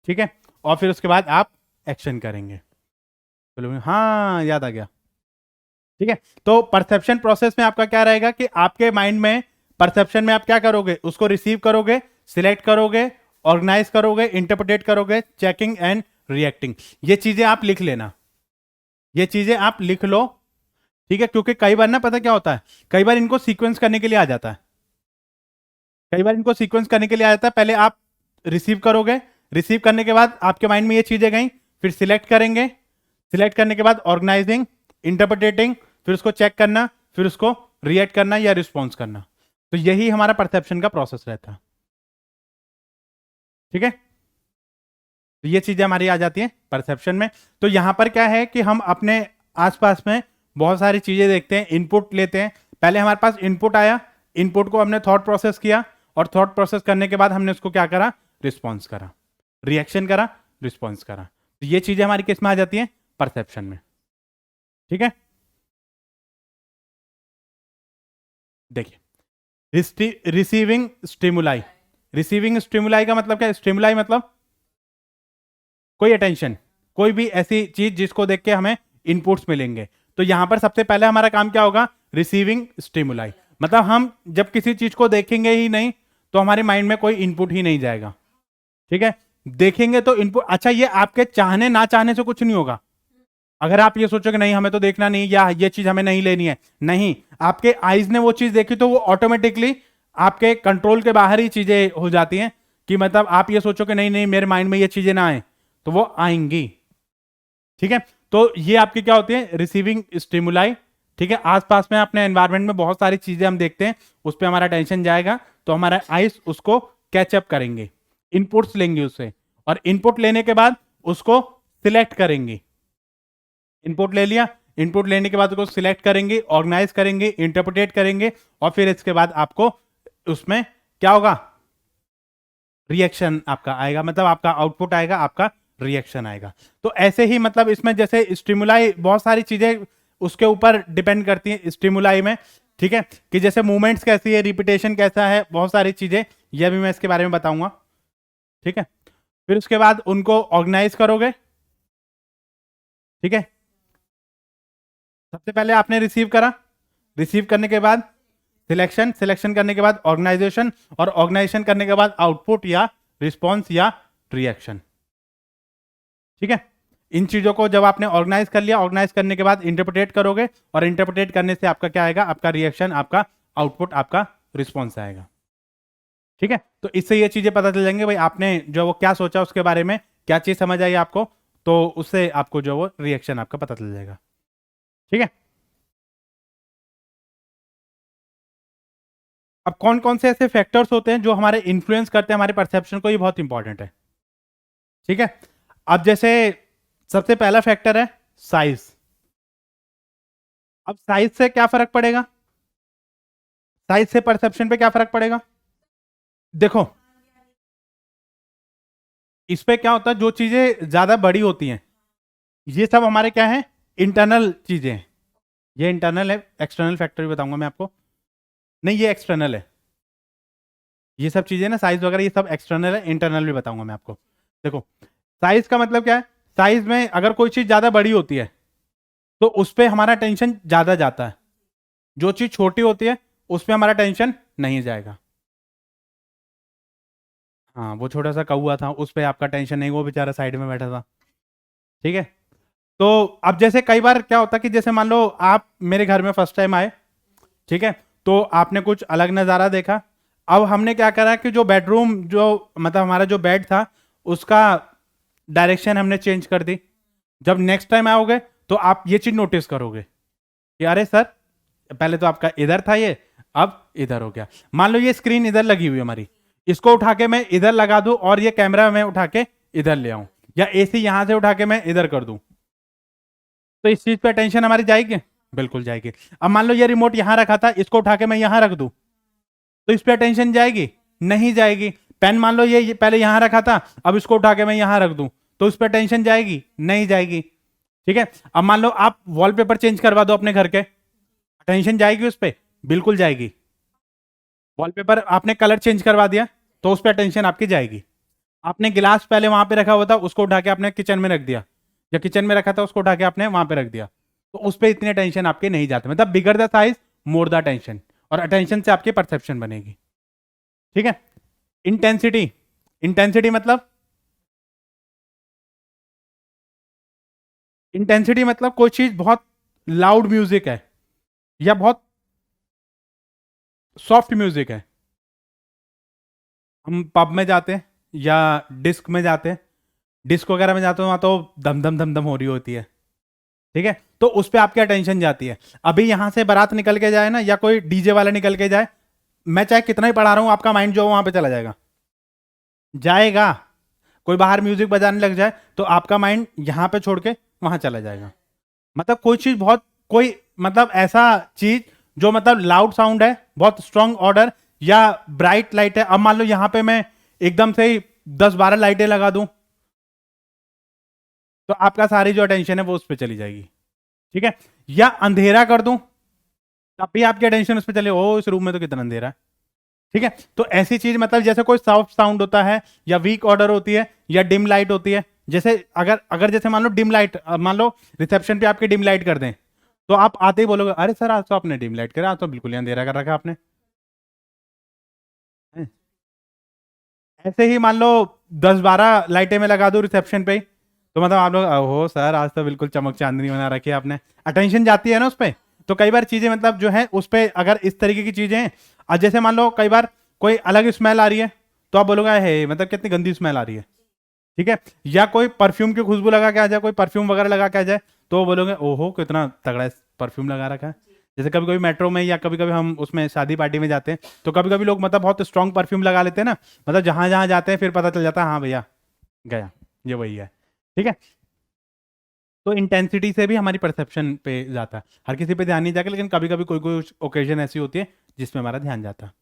ठीक है, और फिर उसके बाद आप एक्शन करेंगे। चलो, हाँ याद आ गया। ठीक है, तो परसेप्शन प्रोसेस में आपका क्या रहेगा कि आपके माइंड में परसेप्शन में आप क्या करोगे, उसको रिसीव करोगे, सिलेक्ट करोगे, ऑर्गेनाइज करोगे, इंटरप्रिटेट करोगे, चेकिंग एंड रिएक्टिंग। ये चीजें आप लिख लेना, ये चीजें आप लिख लो। ठीक है, क्योंकि कई बार ना पता क्या होता है, कई बार इनको सीक्वेंस करने के लिए आ जाता है, कई बार इनको सीक्वेंस करने के लिए आ जाता है। पहले आप रिसीव करोगे, रिसीव करने के बाद आपके माइंड में ये चीजें गई, फिर सिलेक्ट करेंगे, सिलेक्ट करने के बाद ऑर्गेनाइजिंग, इंटरप्रिटेटिंग, फिर उसको चेक करना, फिर उसको रिएक्ट करना या रिस्पॉन्स करना। तो यही हमारा परसेप्शन का प्रोसेस रहता है। ठीक है, तो ये चीजें हमारी आ जाती हैं परसेप्शन में। तो यहां पर क्या है कि हम अपने आसपास में बहुत सारी चीजें देखते हैं, इनपुट लेते हैं। पहले हमारे पास इनपुट आया, इनपुट को हमने थॉट प्रोसेस किया, और थॉट प्रोसेस करने के बाद हमने उसको क्या करा, रिस्पॉन्स करा, रिएक्शन करा, रिस्पॉन्स करा। तो ये चीजें हमारी किस में आ जाती हैं, परसेप्शन में। ठीक है, देखिए, रिसीविंग स्टिमुलाई, रिसीविंग स्टिमुलाई का मतलब क्या है, स्टिमुलाई मतलब कोई अटेंशन, कोई भी ऐसी चीज जिसको देख के हमें इनपुट्स मिलेंगे। तो यहां पर सबसे पहले हमारा काम क्या होगा, रिसीविंग स्टिमुलाई, मतलब हम जब किसी चीज को देखेंगे ही नहीं तो हमारे माइंड में कोई इनपुट ही नहीं जाएगा। ठीक है, देखेंगे तो इनपुट, अच्छा ये आपके चाहने ना चाहने से कुछ नहीं होगा। अगर आप ये सोचोगे नहीं हमें तो देखना नहीं, या ये चीज हमें नहीं लेनी है, नहीं, आपके आईज ने वो चीज देखी तो वो ऑटोमेटिकली आपके कंट्रोल के बाहर ही चीजें हो जाती हैं, कि मतलब आप ये सोचो कि नहीं नहीं मेरे माइंड में ये चीजें ना आए, तो वो आएंगी। ठीक है, तो ये आपकी क्या होती है, रिसीविंग स्टिमुलाई। ठीक है, आसपास में अपने एनवायरनमेंट में बहुत सारी चीजें हम देखते हैं, उस पर हमारा अटेंशन जाएगा, तो हमारा आइस उसको कैचअप करेंगे, इनपुट्स लेंगे उससे, और इनपुट लेने के बाद उसको सिलेक्ट करेंगे। इनपुट ले लिया, इनपुट लेने के बाद उसको सिलेक्ट करेंगे, ऑर्गेनाइज करेंगे, इंटरप्रिटेट करेंगे, और फिर इसके बाद आपको उसमें क्या होगा, रिएक्शन आपका आएगा, मतलब आपका आउटपुट आएगा, आपका रिएक्शन आएगा। तो ऐसे ही मतलब इसमें जैसे स्टिमुलाई बहुत सारी चीजें उसके ऊपर डिपेंड करती हैं स्टिमुलाई में। ठीक है, कि जैसे मूवमेंट्स कैसी है, रिपीटेशन कैसा है, बहुत सारी चीजें, यह भी मैं इसके बारे में बताऊंगा। ठीक है, फिर उसके बाद उनको ऑर्गेनाइज करोगे। ठीक है, सबसे पहले आपने रिसीव करा, रिसीव करने के बाद सिलेक्शन, सिलेक्शन करने के बाद ऑर्गेनाइजेशन, और ऑर्गेनाइजेशन करने के बाद आउटपुट या रिस्पॉन्स या रिएक्शन। ठीक है, इन चीजों को जब आपने ऑर्गेनाइज कर लिया, ऑर्गेनाइज करने के बाद इंटरप्रिटेट करोगे, और इंटरप्रिटेट करने से आपका क्या आएगा, आपका रिएक्शन, आपका आउटपुट, आपका रिस्पॉन्स आएगा। ठीक है, तो इससे ये चीजें पता चल जाएंगे भाई आपने जो वो क्या सोचा उसके बारे में, क्या चीज समझ आई आपको, तो उससे आपको जो वो रिएक्शन आपका पता चल जाएगा। ठीक है, अब कौन कौन से ऐसे फैक्टर्स होते हैं जो हमारे इन्फ्लुएंस करते हैं हमारे परसेप्शन को, ये बहुत इंपॉर्टेंट है। ठीक है, अब जैसे सबसे पहला फैक्टर है साइज। अब साइज से क्या फर्क पड़ेगा, साइज से परसेप्शन पे क्या फर्क पड़ेगा, देखो इस पे क्या होता है, जो चीजें ज्यादा बड़ी होती हैं ये सब हमारे क्या है, इंटरनल चीजें हैं। ये इंटरनल है, एक्सटर्नल फैक्टर भी बताऊंगा मैं आपको, नहीं ये एक्सटर्नल है, ये सब चीजें ना साइज वगैरह ये सब एक्सटर्नल है, इंटरनल भी बताऊंगा मैं आपको। देखो साइज का मतलब क्या है, साइज में अगर कोई चीज ज्यादा बड़ी होती है तो उस पर हमारा टेंशन ज्यादा जाता है, जो चीज छोटी होती है उस पर हमारा टेंशन नहीं जाएगा। हाँ, वो छोटा सा कौआ था, उस पर आपका टेंशन नहीं, वो बेचारा साइड में बैठा था। ठीक है। तो अब जैसे कई बार क्या होता है कि जैसे मान लो आप मेरे घर में फर्स्ट टाइम आए, ठीक है, तो आपने कुछ अलग नज़ारा देखा। अब हमने क्या करा कि जो बेडरूम, जो मतलब हमारा जो बेड था, उसका डायरेक्शन हमने चेंज कर दी। जब नेक्स्ट टाइम आओगे तो आप ये चीज नोटिस करोगे कि अरे सर, पहले तो आपका इधर था ये, अब इधर हो गया। मान लो ये स्क्रीन इधर लगी हुई है हमारी, इसको उठा के मैं इधर लगा दूं और ये कैमरा मैं उठा के इधर ले आऊं, या एसी यहां से उठा के मैं इधर कर दूं, तो इस चीज पे अटेंशन हमारी जाएगी? बिल्कुल जाएगी। अब मान लो ये रिमोट यहां रखा था, इसको उठा के मैं यहां रख दूं, तो इस पे अटेंशन जाएगी? नहीं जाएगी। पेन मान लो ये पहले यहां रखा था, अब इसको उठा के मैं यहां रख दूं, तो इस पे अटेंशन जाएगी? नहीं जाएगी। ठीक है। अब मान लो आप वॉलपेपर चेंज करवा दो अपने घर के, अटेंशन जाएगी उस पे? बिल्कुल जाएगी। वॉलपेपर आपने कलर चेंज करवा दिया तो उस पर अटेंशन आपकी जाएगी। आपने गिलास पहले वहां पे रखा हुआ था, उसको उठा के आपने किचन में रख दिया, या किचन में रखा था उसको उठा के आपने वहां पे रख दिया, तो उस पर इतनी अटेंशन आपकी नहीं जाती। मतलब bigger the size more the attention, और अटेंशन से आपकी परसेप्शन बनेगी। ठीक है। इंटेंसिटी, इंटेंसिटी मतलब, इंटेंसिटी मतलब कोई चीज बहुत लाउड म्यूजिक है या बहुत सॉफ्ट म्यूजिक है। हम पब में जाते हैं या डिस्क में जाते हैं, डिस्क वगैरह में जाते हैं, वहां तो धम धम धम धम हो रही होती है। ठीक है। तो उस पर आपकी अटेंशन जाती है। अभी यहां से बारात निकल के जाए ना, या कोई डीजे वाला निकल के जाए, मैं चाहे कितना ही पढ़ा रहा हूं, आपका माइंड जो वहां पे चला जाएगा, जाएगा। कोई बाहर म्यूजिक बजाने लग जाए तो आपका माइंड यहां पे छोड़ के वहां चला जाएगा। मतलब कोई चीज बहुत, कोई मतलब ऐसा चीज जो मतलब लाउड साउंड है, बहुत स्ट्रांग ऑर्डर, या ब्राइट लाइट है। अब मान लो यहां पे मैं एकदम से ही 10-12 लाइटें लगा दूं, तो आपका सारी जो अटेंशन है वो उस पर चली जाएगी। ठीक है। या अंधेरा कर दूं, तब भी आपकी अटेंशन उस पर चले, ओ इस रूम में तो कितना अंधेरा है। ठीक है। तो ऐसी चीज मतलब जैसे कोई सॉफ्ट साउंड होता है, या वीक ऑर्डर होती है, या डिम लाइट होती है। जैसे अगर अगर जैसे मान लो डिम लाइट, मान लो रिसेप्शन पे आपकी डिम लाइट कर दें, तो आप आते ही बोलोगे अरे सर आज तो आपने डिम लाइट करा, आज तो बिल्कुल ही अंधेरा कर रखा आपने। हैं? ऐसे ही मान लो 10-12 लाइटें में लगा दो रिसेप्शन पे ही, तो मतलब आप लोग ओहो सर आज तो बिल्कुल चमक चांदनी बना रखी है आपने। अटेंशन जाती है ना उस पर। तो कई बार चीजें मतलब जो है उस पर अगर इस तरीके की चीजें हैं, और जैसे मान लो कई बार कोई अलग स्मेल आ रही है, तो आप बोलोगे है मतलब कितनी गंदी स्मेल आ रही है। ठीक है। या कोई परफ्यूम की खुशबू लगा के आ जाए, कोई परफ्यूम वगैरह लगा के आ जाए, तो बोलोगे ओहो कितना तगड़ा परफ्यूम लगा रखा है। जैसे कभी कभी मेट्रो में या कभी कभी हम उसमें शादी पार्टी में जाते हैं, तो कभी कभी लोग मतलब बहुत स्ट्रांग परफ्यूम लगा लेते हैं ना, मतलब जहां जहां जाते हैं फिर पता चल जाता है हाँ भैया गया, ये वही है। ठीक है। तो इंटेंसिटी से भी हमारी परसेप्शन पे जाता है। हर किसी पे ध्यान नहीं जाएगा, लेकिन कभी कभी कोई कोई ओकेजन ऐसी होती है जिसमें हमारा ध्यान जाता है।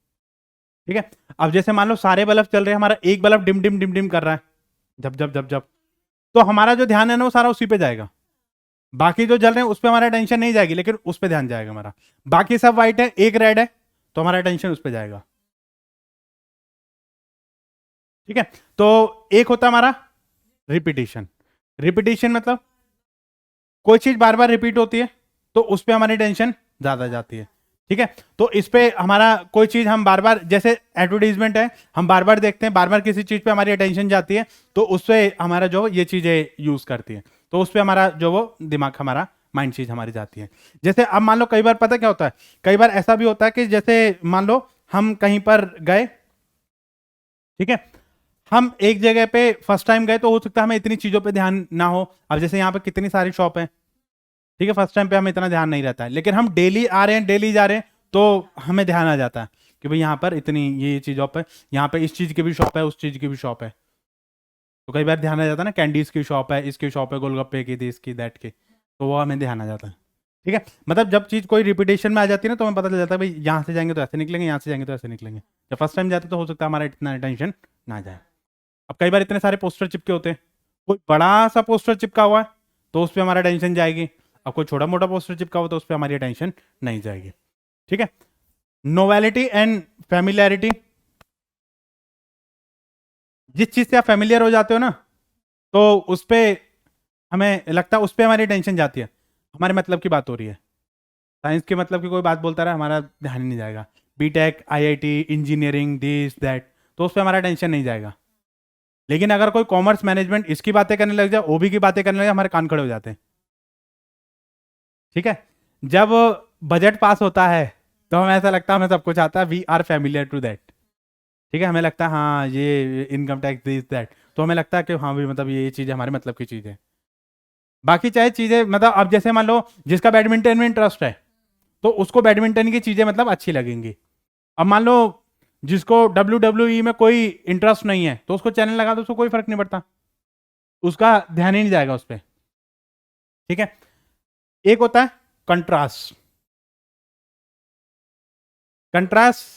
ठीक है। अब जैसे मान लो सारे बल्ब चल रहे हैं, हमारा एक bulb dim dim dim dim कर रहा है, जब जब जब जब, तो हमारा जो ध्यान है ना वो सारा उसी पे जाएगा। बाकी जो जल रहे हैं उस पर हमारा टेंशन नहीं जाएगी, लेकिन उस पर ध्यान जाएगा हमारा। बाकी सब व्हाइट है, एक रेड है, तो हमारा टेंशन उस पर जाएगा। ठीक है। तो एक होता है हमारा रिपीटिशन। रिपीटिशन मतलब कोई चीज बार बार रिपीट होती है, तो उस पर हमारी टेंशन ज्यादा जाती है। ठीक है। तो इस पे हमारा कोई चीज हम बार बार, जैसे एडवर्टीजमेंट है, हम बार बार देखते हैं, बार बार किसी चीज पे हमारी अटेंशन जाती है, तो उससे हमारा जो ये चीजें यूज करती है, तो उस पर हमारा जो वो दिमाग, हमारा माइंड चीज हमारी जाती है। जैसे अब मान लो कई बार पता क्या होता है, कई बार ऐसा भी होता है कि जैसे मान लो हम कहीं पर गए, ठीक है, हम एक जगह पे फर्स्ट टाइम गए, तो हो सकता है हमें इतनी चीजों पे ध्यान ना हो। अब जैसे यहाँ पे कितनी सारी शॉप है, ठीक है, फर्स्ट टाइम पे हमें इतना ध्यान नहीं रहता है, लेकिन हम डेली आ रहे हैं, डेली जा रहे हैं, तो हमें ध्यान आ जाता है कि भाई यहाँ पर इतनी ये चीज शॉप है, यहाँ पे इस चीज की भी शॉप है, उस चीज की भी शॉप है। तो कई बार ध्यान आ जाता है ना, कैंडीज की शॉप है, इसकी शॉप है, गोलगप्पे की, दिस की, दैट की, तो वो हमें ध्यान आ जाता है। ठीक है। मतलब जब चीज कोई रिपीटेशन में आ जाती है ना, तो हमें पता चल जाता है भाई यहाँ से जाएंगे तो ऐसे निकलेंगे, यहाँ से जाएंगे तो ऐसे निकलेंगे। जब फर्स्ट टाइम जाते तो हो सकता है हमारा इतना टेंशन ना जाए। अब कई बार इतने सारे पोस्टर चिपके होते हैं, कोई बड़ा सा पोस्टर चिपका हुआ है तो उस पर हमारा टेंशन जाएगी। अब कोई छोटा मोटा पोस्टर चिपका हुआ तो उस पर हमारी टेंशन नहीं जाएगी। ठीक है। नोवेलिटी एंड फेमिलियरिटी, जिस चीज से आप फेमिलियर हो जाते हो ना, तो उस पर हमें लगता है, उस पर हमारी टेंशन जाती है। हमारे मतलब की बात हो रही है, साइंस के मतलब की कोई बात बोलता रहा, हमारा ध्यान ही नहीं जाएगा। BTech, IIT, engineering, this that, तो उस पर हमारा टेंशन नहीं जाएगा। लेकिन अगर कोई कॉमर्स मैनेजमेंट इसकी बातें करने लग जाए, ओबी की बातें करने लग जाए, हमारे कान खड़े हो जाते हैं। ठीक है, जब बजट पास होता है तो हमें ऐसा लगता है हमें सब कुछ आता है, we are familiar to that. ठीक है, हमें लगता है हाँ ये इनकम टैक्स दिस दैट, तो हमें लगता है कि हाँ भी मतलब ये चीज़ें हमारे मतलब की चीज़ है। बाकी चाहे चीज़ें मतलब अब जैसे मान लो जिसका बैडमिंटन में इंटरेस्ट है तो उसको बैडमिंटन की चीज़ें मतलब अच्छी लगेंगी। अब मान लो जिसको WWE में कोई इंटरेस्ट नहीं है तो उसको चैनल लगा दो, उसको कोई फर्क नहीं पड़ता, उसका ध्यान ही नहीं जाएगा उस पर। ठीक है, एक होता है कंट्रास्ट। कंट्रास्ट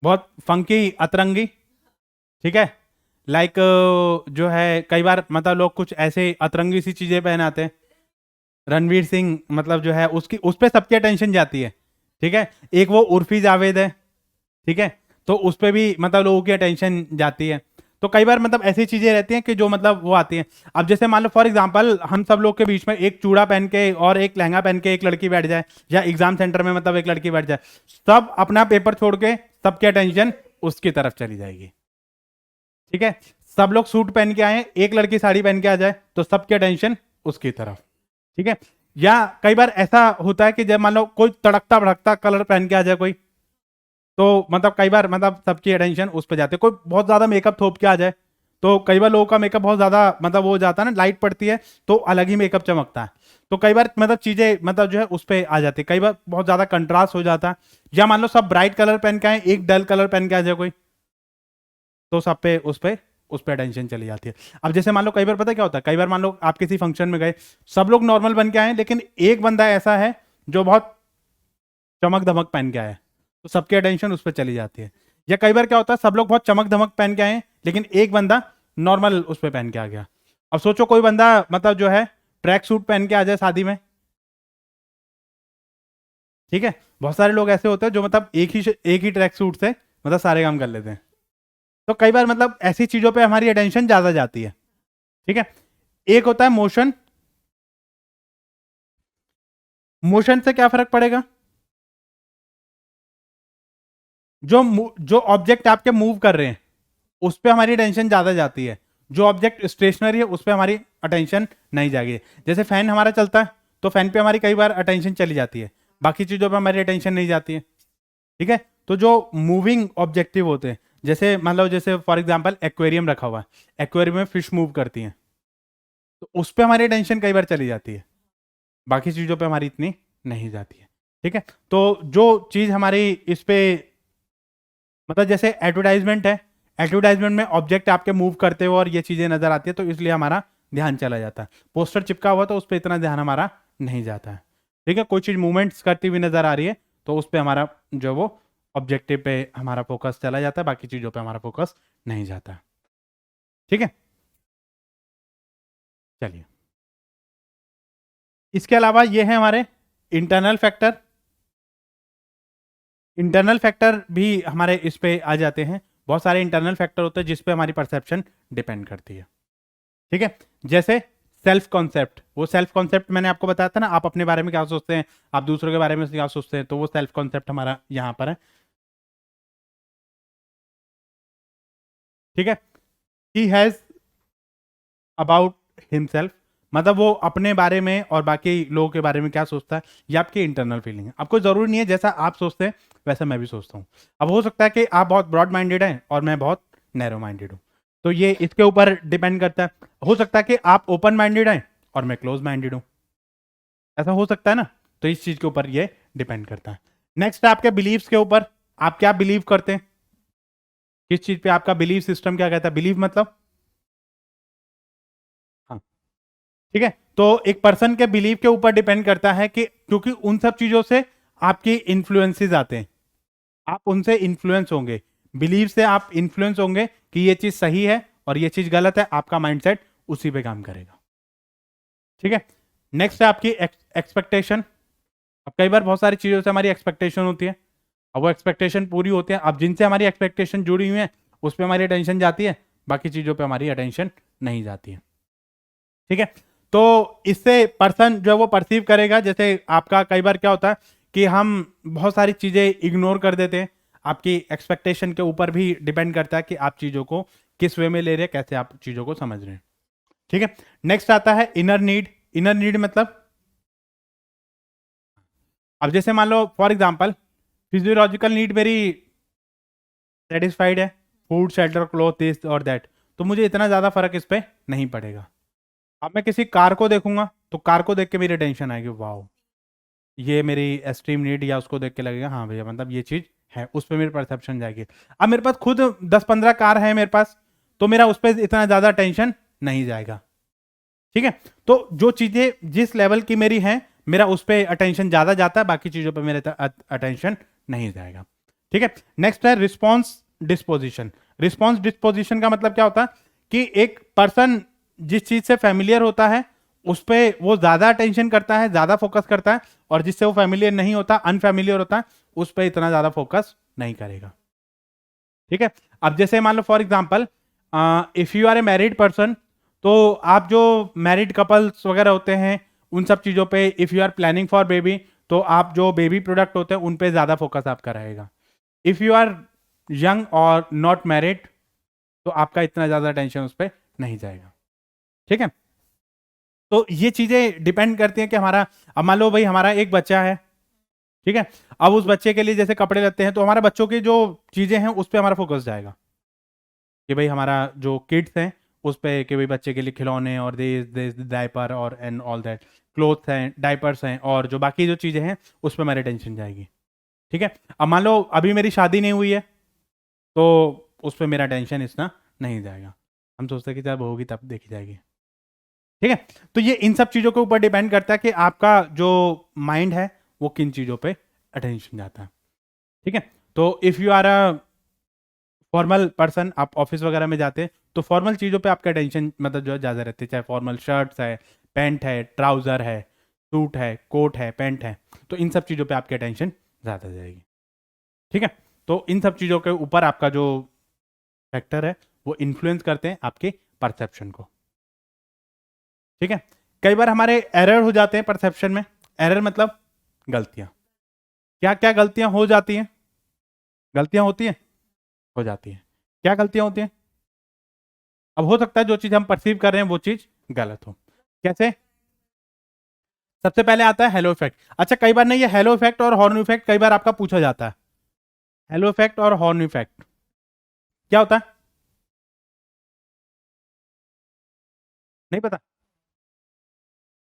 बहुत फंकी अतरंगी। ठीक है, लाइक जो है कई बार मतलब लोग कुछ ऐसे अतरंगी सी चीजें पहनाते हैं। रणवीर सिंह मतलब जो है उसकी उस पर सबकी अटेंशन जाती है। ठीक है, एक वो उर्फी जावेद है। ठीक है, तो उस पर भी मतलब लोगों की अटेंशन जाती है। तो कई बार मतलब ऐसी चीजें रहती हैं कि जो मतलब वो आती हैं। अब जैसे मान लो फॉर एग्जांपल हम सब लोग के बीच में एक चूड़ा पहन के और एक लहंगा पहन के एक लड़की बैठ जाए, या एग्जाम सेंटर में मतलब एक लड़की बैठ जाए, सब अपना पेपर छोड़ के सबकी अटेंशन उसकी तरफ चली जाएगी। ठीक है, सब लोग सूट पहन के आए, एक लड़की साड़ी पहन के आ जाए तो सबकी अटेंशन उसकी तरफ। ठीक है, या कई बार ऐसा होता है कि जब मान लो कोई तड़कता भड़कता कलर पहन के आ जाए कोई, तो मतलब कई बार मतलब सबकी अटेंशन उस पर जाती है। कोई बहुत ज्यादा मेकअप थोप के आ जाए तो कई बार लोगों का मेकअप बहुत ज्यादा मतलब वो हो जाता है ना, लाइट पड़ती है तो अलग ही मेकअप चमकता है। तो कई बार मतलब चीजें मतलब जो है उस पर आ जाती है, कई बार बहुत ज्यादा कंट्रास्ट हो जाता है। या मान लो सब ब्राइट कलर पहन के आए, एक डल कलर पहन के आ जाए कोई, तो सब पे उस पे अटेंशन चली जाती है। अब जैसे मान लो कई बार पता है क्या होता है, कई बार मान लो आप किसी फंक्शन में गए, सब लोग नॉर्मल बन के आए लेकिन एक बंदा ऐसा है जो बहुत चमक धमक पहन के आया है, तो सबकी अटेंशन उस पर चली जाती है। या कई बार क्या होता है सब लोग बहुत चमक धमक पहन के आए लेकिन एक बंदा नॉर्मल उस पर पहन के आ गया। अब सोचो कोई बंदा मतलब जो है ट्रैक सूट पहन के आ जाए शादी में। ठीक है, बहुत सारे लोग ऐसे होते हैं जो मतलब एक ही ट्रैक सूट से मतलब सारे काम कर लेते हैं। तो कई बार मतलब ऐसी चीजों पे हमारी अटेंशन ज्यादा जाती है। ठीक है, एक होता है मोशन। मोशन से क्या फर्क पड़ेगा, जो ऑब्जेक्ट आपके मूव कर रहे हैं उस पर हमारी अटेंशन ज्यादा जाती है। जो ऑब्जेक्ट स्टेशनरी है उस पर हमारी अटेंशन नहीं जाएगी। जैसे फैन हमारा चलता है तो फैन पे हमारी कई बार अटेंशन चली जाती है, बाकी चीजों पे हमारी अटेंशन नहीं जाती है। ठीक है, तो जो मूविंग ऑब्जेक्टिव होते हैं, जैसे मान लो जैसे फॉर एग्जांपल एक्वेरियम रखा हुआ है, एक्वेरियम में फिश मूव करती हैं, तो उस पर हमारी अटेंशन कई बार चली जाती है, बाकी चीजों पे हमारी इतनी नहीं जाती है। ठीक है, तो जो चीज हमारी इस पे मतलब जैसे एडवर्टाइजमेंट है, एडवर्टाइजमेंट में ऑब्जेक्ट आपके मूव करते हुए और ये चीजें नजर आती है तो इसलिए हमारा ध्यान चला जाता है। पोस्टर चिपका हुआ तो उस पर इतना ध्यान हमारा नहीं जाता है। ठीक है, कोई चीज मूवमेंट्स करती हुई नजर आ रही है तो उस पर हमारा जो वो ऑब्जेक्टिव पे हमारा फोकस चला जाता है, बाकी चीजों पे हमारा फोकस नहीं जाता है। ठीक है, चलिए इसके अलावा ये है हमारे इंटरनल फैक्टर। इंटरनल फैक्टर भी हमारे इस पे आ जाते हैं। बहुत सारे इंटरनल फैक्टर होते हैं जिस पे हमारी परसेप्शन डिपेंड करती है। ठीक है, जैसे सेल्फ कॉन्सेप्ट। वो सेल्फ कॉन्सेप्ट मैंने आपको बताया था ना, आप अपने बारे में क्या सोचते हैं, आप दूसरों के बारे में क्या सोचते हैं, तो वो सेल्फ कॉन्सेप्ट हमारा यहां पर है। ठीक है, ही हैज अबाउट हिमसेल्फ, मतलब वो अपने बारे में और बाकी लोगों के बारे में क्या सोचता है, ये आपकी इंटरनल फीलिंग है। आपको जरूरी नहीं है जैसा आप सोचते हैं वैसा मैं भी सोचता हूँ। अब हो सकता है कि आप बहुत ब्रॉड माइंडेड हैं और मैं बहुत नैरो माइंडेड हूँ, तो ये इसके ऊपर डिपेंड करता है। हो सकता है कि आप ओपन माइंडेड हैं और मैं क्लोज माइंडेड हूँ, ऐसा हो सकता है ना, तो इस चीज के ऊपर ये डिपेंड करता है। नेक्स्ट है आपके बिलीव्स के ऊपर, आप क्या बिलीव करते हैं, किस चीज पे आपका बिलीव सिस्टम क्या कहता है। बिलीव मतलब हाँ, ठीक है, तो एक पर्सन के बिलीव के ऊपर डिपेंड करता है कि क्योंकि उन सब चीजों से आपकी इन्फ्लुएंसेस आते हैं, आप उनसे इन्फ्लुएंस होंगे। बिलीव से आप इन्फ्लुएंस होंगे कि ये चीज सही है और ये चीज गलत है, आपका माइंडसेट उसी पे काम करेगा। ठीक है, नेक्स्ट है आपकी एक्सपेक्टेशन। अब कई बार बहुत सारी चीजों से हमारी एक्सपेक्टेशन होती है, अब वो एक्सपेक्टेशन पूरी होती है, अब जिनसे हमारी एक्सपेक्टेशन जुड़ी हुई है उस पर हमारी अटेंशन जाती है, बाकी चीजों पे हमारी अटेंशन नहीं जाती है। ठीक है, तो इससे पर्सन जो है वो परसीव करेगा। जैसे आपका कई बार क्या होता है कि हम बहुत सारी चीजें इग्नोर कर देते हैं, आपकी एक्सपेक्टेशन के ऊपर भी डिपेंड करता है कि आप चीजों को किस वे में ले रहे हैं, कैसे आप चीजों को समझ रहे हैं। ठीक है, नेक्स्ट आता है इनर नीड। इनर नीड मतलब अब जैसे मान लो फॉर एग्जांपल फिजियोलॉजिकल नीड मेरी सेटिस्फाइड है, फूड शेल्टर क्लॉथ दिस और दैट, तो मुझे इतना ज्यादा फर्क इस पे नहीं पड़ेगा। अब मैं किसी कार को देखूंगा तो कार को देख के मेरी टेंशन आएगी, वाओ ये मेरी एक्सट्रीम नीड, या उसको देख के लगेगा हाँ भैया मतलब ये चीज है, उस पर मेरी परसेप्शन जाएगी। अब मेरे पास खुद 10-15 कार है मेरे पास, तो मेरा उस पर इतना ज्यादा टेंशन नहीं जाएगा। ठीक है, तो जो चीजें जिस लेवल की मेरी हैं मेरा उस पर अटेंशन ज्यादा जाता है, बाकी चीजों पर मेरा अटेंशन नहीं जाएगा। ठीक है, नेक्स्ट है रिस्पॉन्स डिस्पोजिशन। रिस्पॉन्स डिस्पोजिशन का मतलब क्या होता है कि एक पर्सन जिस चीज से फैमिलियर होता है उस पर वो ज्यादा अटेंशन करता है, ज्यादा फोकस करता है, और जिससे वो फैमिलियर नहीं होता, अनफैमिलियर होता है, उस पर इतना ज्यादा फोकस नहीं करेगा। ठीक है, अब जैसे मान लो for example if you are a married person, तो आप जो मैरिड कपल्स वगैरह होते हैं उन सब चीजों पे, if you are planning for baby, तो आप जो बेबी प्रोडक्ट होते हैं उन पे ज्यादा फोकस आपका रहेगा। इफ यू आर यंग और नॉट मैरिड, तो आपका इतना ज्यादा टेंशन उस पर नहीं जाएगा। ठीक है, तो ये चीजें डिपेंड करती हैं कि हमारा, अब मान लो भाई हमारा एक बच्चा है, ठीक है, अब उस बच्चे के लिए जैसे कपड़े लेते हैं तो हमारे बच्चों की जो चीजें हैं उस पर हमारा फोकस जाएगा कि भाई हमारा जो किड्स हैं उस पे, कि भाई बच्चे के लिए खिलौने और दिस डायपर और एंड ऑल दैट, क्लोथ्स हैं, डायपर्स हैं, और जो बाकी जो चीजें हैं उस पर मेरी टेंशन जाएगी। ठीक है, अब मान लो अभी मेरी शादी नहीं हुई है तो उस पर मेरा टेंशन इतना नहीं जाएगा, हम सोचते हैं कि जब होगी तब देखी जाएगी। ठीक है, तो ये इन सब चीजों के ऊपर डिपेंड करता है कि आपका जो माइंड है वो किन चीजों पे अटेंशन जाता है। ठीक है, तो if you are a formal person, आप ऑफिस वगैरह में जाते हैं तो फॉर्मल चीजों पे आपका अटेंशन मतलब जो है ज्यादा रहती है, चाहे फॉर्मल शर्ट्स है, पैंट है, ट्राउजर है, सूट है, कोट है, पैंट है, तो इन सब चीजों पे आपकी अटेंशन ज्यादा जाएगी। ठीक है, तो इन सब चीजों के ऊपर आपका जो फैक्टर है वो इन्फ्लुएंस करते हैं आपके परसेप्शन को। ठीक है, कई बार हमारे एरर हो जाते हैं परसेप्शन में। एरर मतलब गलतियां। क्या क्या गलतियां हो जाती हैं? गलतियां होती हैं, हो जाती हैं। क्या गलतियां होती हैं? अब हो सकता है जो चीज हम परसीव कर रहे हैं वो चीज गलत हो। कैसे? सबसे पहले आता है हेलो इफेक्ट। अच्छा, कई बार नहीं, ये हेलो इफेक्ट और हॉर्न इफेक्ट कई बार आपका पूछा जाता है। हेलो इफेक्ट और हॉर्न इफेक्ट क्या होता है? नहीं पता?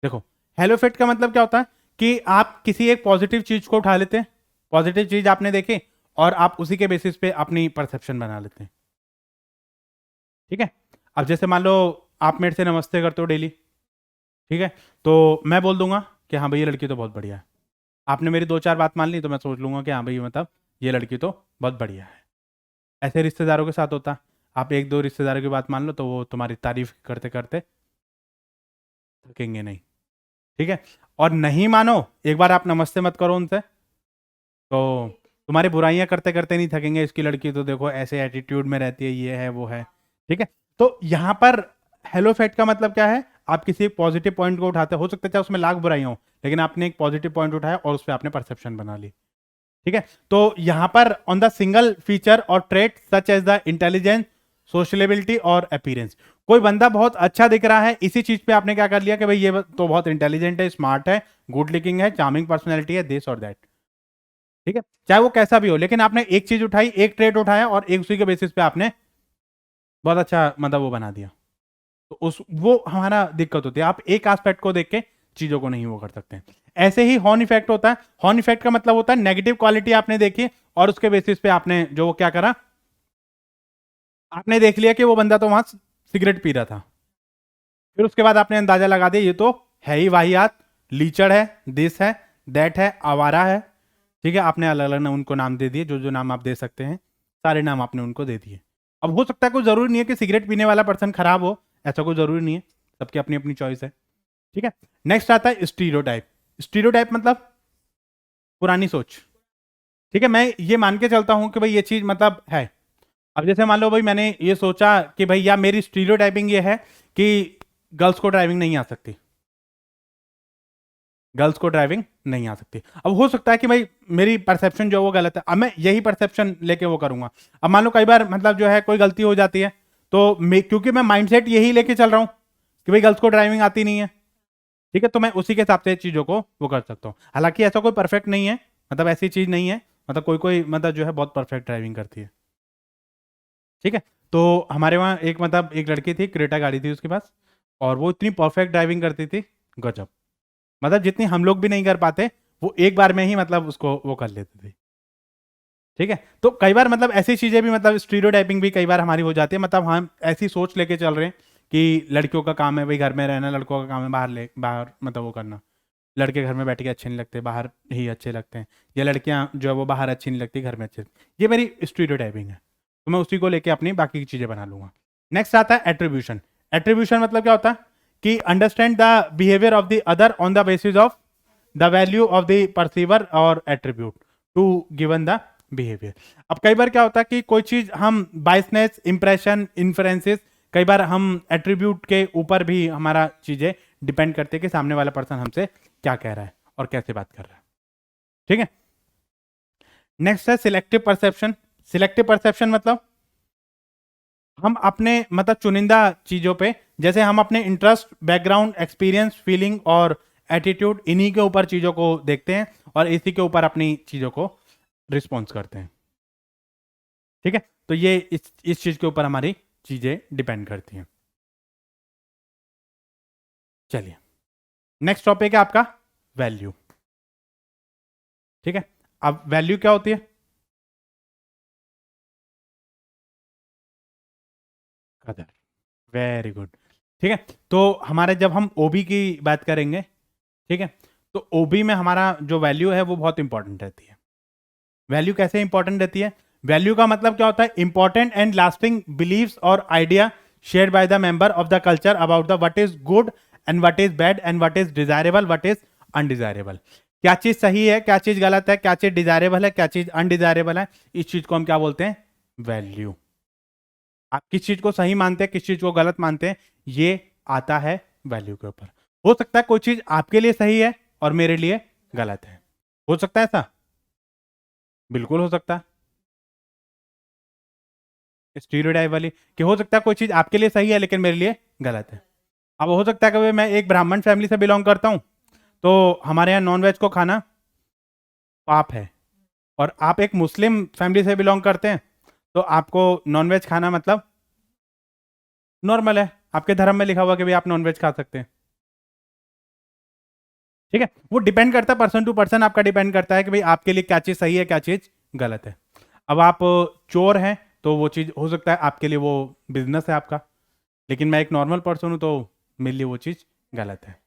देखो, हेलो इफेक्ट का मतलब क्या होता है कि आप किसी एक पॉजिटिव चीज को उठा लेते हैं, पॉजिटिव चीज आपने देखी और आप उसी के बेसिस पे अपनी परसेप्शन बना लेते हैं। ठीक है, अब जैसे मान लो आप मेरे से नमस्ते करते हो डेली, ठीक है, तो मैं बोल दूंगा कि हाँ भाई ये लड़की तो बहुत बढ़िया है। आपने मेरी 2-4 बात मान ली तो मैं सोच लूंगा कि हाँ भाई मतलब ये लड़की तो बहुत बढ़िया है। ऐसे रिश्तेदारों के साथ होता है, आप 1-2 रिश्तेदारों की बात मान लो तो वो तुम्हारी तारीफ करते करते थकेंगे नहीं। ठीक है, और नहीं मानो, एक बार आप नमस्ते मत करो उनसे तो तुम्हारी बुराइयां करते करते नहीं थकेंगे, इसकी लड़की तो देखो ऐसे एटीट्यूड में रहती है, ये है वो है। ठीक है, तो यहाँ पर हेलो इफेक्ट का मतलब क्या है? आप किसी एक पॉजिटिव पॉइंट को उठाते हो सकता है चाहे उसमें लाख बुराइयां हो, लेकिन आपने एक पॉजिटिव पॉइंट उठाया और उस पर आपने परसेप्शन बना ली। ठीक है, तो यहां पर ऑन द सिंगल फीचर और trait such as the intelligence, sociability और अपीयरेंस, कोई बंदा बहुत अच्छा दिख रहा है, इसी चीज पे आपने क्या कर लिया कि भाई ये तो बहुत इंटेलिजेंट है, स्मार्ट है, गुड लुकिंग है, चार्मिंग पर्सनैलिटी है, दिस और दैट। ठीक है, चाहे वो कैसा भी हो, लेकिन आपने एक चीज उठाई, एक ट्रेट उठाया और एक उसी के बेसिस पे आपने बहुत अच्छा मतलब वो बना दिया, तो उस वो हमारा दिक्कत होती है, आप एक एस्पेक्ट को देख के चीजों को नहीं वो कर सकते। ऐसे ही हॉर्न इफेक्ट होता है। हॉर्न इफेक्ट का मतलब होता है नेगेटिव क्वालिटी आपने देखी और उसके बेसिस पे आपने जो वो क्या करा, आपने देख लिया कि वो बंदा तो वहां सिगरेट पी रहा था, फिर उसके बाद आपने अंदाजा लगा दिया ये तो है ही वाहियात, लीचड़ है, दिस है, दैट है, आवारा है। ठीक है, आपने अलग अलग उनको नाम दे दिए, जो जो नाम आप दे सकते हैं सारे नाम आपने उनको दे दिए। अब हो सकता है कोई जरूरी नहीं है कि सिगरेट पीने वाला पर्सन खराब हो, ऐसा कोई जरूरी नहीं है, सबकी अपनी अपनी चॉइस है। ठीक है, नेक्स्ट आता है स्टीरियोटाइप। स्टीरियोटाइप मतलब पुरानी सोच। ठीक है, मैं ये मान के चलता हूं कि भाई ये चीज मतलब है। अब जैसे मान लो भाई मैंने ये सोचा कि भाई या मेरी स्टीरियोटाइपिंग ये है कि गर्ल्स को ड्राइविंग नहीं आ सकती, गर्ल्स को ड्राइविंग नहीं आ सकती। अब हो सकता है कि भाई मेरी परसेप्शन जो है वो गलत है, अब मैं यही परसेप्शन लेके वो करूंगा। अब मान लो कई बार मतलब जो है कोई गलती हो जाती है तो क्योंकि मैं माइंडसेट यही लेके चल रहा हूं कि भाई गर्ल्स को ड्राइविंग आती नहीं है, ठीक है, तो मैं उसी के हिसाब से चीजों को वो कर सकता हूँ। हालांकि ऐसा कोई परफेक्ट नहीं है, मतलब ऐसी चीज नहीं है, मतलब कोई कोई मतलब जो है बहुत परफेक्ट ड्राइविंग करती है, ठीक है। तो हमारे वहाँ एक मतलब एक लड़की थी, क्रेटा गाड़ी थी उसके पास, और वो इतनी परफेक्ट ड्राइविंग करती थी, गजब, मतलब जितनी हम लोग भी नहीं कर पाते वो एक बार में ही मतलब उसको वो कर लेती थी, ठीक है। तो कई बार मतलब ऐसी चीजें भी मतलब स्टीरियोटाइपिंग भी कई बार हमारी हो जाती है, मतलब हम ऐसी सोच लेके चल रहे हैं कि लड़कियों का काम है भाई घर में रहना, लड़कों का काम है बाहर मतलब वो करना, लड़के घर में बैठ के अच्छे नहीं लगते, बाहर ही अच्छे लगते हैं, या लड़कियां जो है वो बाहर अच्छी नहीं लगती, घर में अच्छे, ये मेरी स्टीरियोटाइपिंग है, तो मैं उसी को लेके अपनी बाकी की चीजें बना लूंगा। नेक्स्ट आता है एट्रीब्यूशन। एट्रीब्यूशन मतलब क्या होता है कि understand the behaviour of the other on the basis of the value of the perceiver और attribute to given the behaviour. अब कई बार क्या होता है कि कोई चीज हम बाइसनेस, इंप्रेशन, इन्फ्लुएंसेस, कई बार हम एट्रीब्यूट के ऊपर भी हमारा चीजें डिपेंड करते हैं कि सामने वाला पर्सन हमसे क्या कह रहा है और कैसे बात कर रहा है, ठीक है। नेक्स्ट है सिलेक्टिव परसेप्शन। सिलेक्टिव परसेप्शन मतलब हम अपने मतलब चुनिंदा चीजों पे, जैसे हम अपने इंटरेस्ट, बैकग्राउंड, एक्सपीरियंस, फीलिंग और एटीट्यूड, इन्हीं के ऊपर चीजों को देखते हैं और इसी के ऊपर अपनी चीजों को रिस्पॉन्स करते हैं, ठीक है। तो ये इस चीज के ऊपर हमारी चीजें डिपेंड करती हैं। चलिए नेक्स्ट टॉपिक है आपका वैल्यू, ठीक है। अब वैल्यू क्या होती है? कदर, वेरी गुड, ठीक है। तो हमारे जब हम ओबी की बात करेंगे, ठीक है, तो ओबी में हमारा जो वैल्यू है वो बहुत इंपॉर्टेंट रहती है। वैल्यू कैसे इंपॉर्टेंट रहती है? वैल्यू का मतलब क्या होता है? इंपॉर्टेंट एंड लास्टिंग बिलीव्स और idea share by the member of the culture about the what is good and what is bad and what is desirable, what is undesirable. क्या चीज सही है, क्या चीज गलत है, क्या चीज डिजायरेबल है, क्या चीज अनडिजायरेबल है, इस चीज को हम क्या बोलते हैं? वैल्यू। आप किस चीज को सही मानते हैं, किस चीज को गलत मानते हैं, ये आता है वैल्यू के ऊपर। हो सकता है कोई चीज आपके लिए सही है और मेरे लिए गलत है, हो सकता है ऐसा, बिल्कुल हो सकता है। स्टीरियोटाइप वाली कि हो सकता है कोई चीज आपके लिए सही है लेकिन मेरे लिए गलत है। अब हो सकता है कि मैं एक ब्राह्मण फैमिली से बिलोंग करता हूं, तो हमारे यहाँ नॉनवेज को खाना पाप है, और आप एक मुस्लिम फैमिली से बिलोंग करते हैं तो आपको नॉनवेज खाना मतलब नॉर्मल है, आपके धर्म में लिखा हुआ कि भाई आप नॉनवेज खा सकते हैं, ठीक है। वो डिपेंड करता है पर्सन टू पर्सन, आपका डिपेंड करता है कि भाई आपके लिए क्या चीज सही है, क्या चीज गलत है। अब आप चोर हैं तो वो चीज हो सकता है आपके लिए वो बिजनेस है आपका, लेकिन मैं एक नॉर्मल पर्सन हूं तो मेरे लिए वो चीज गलत है।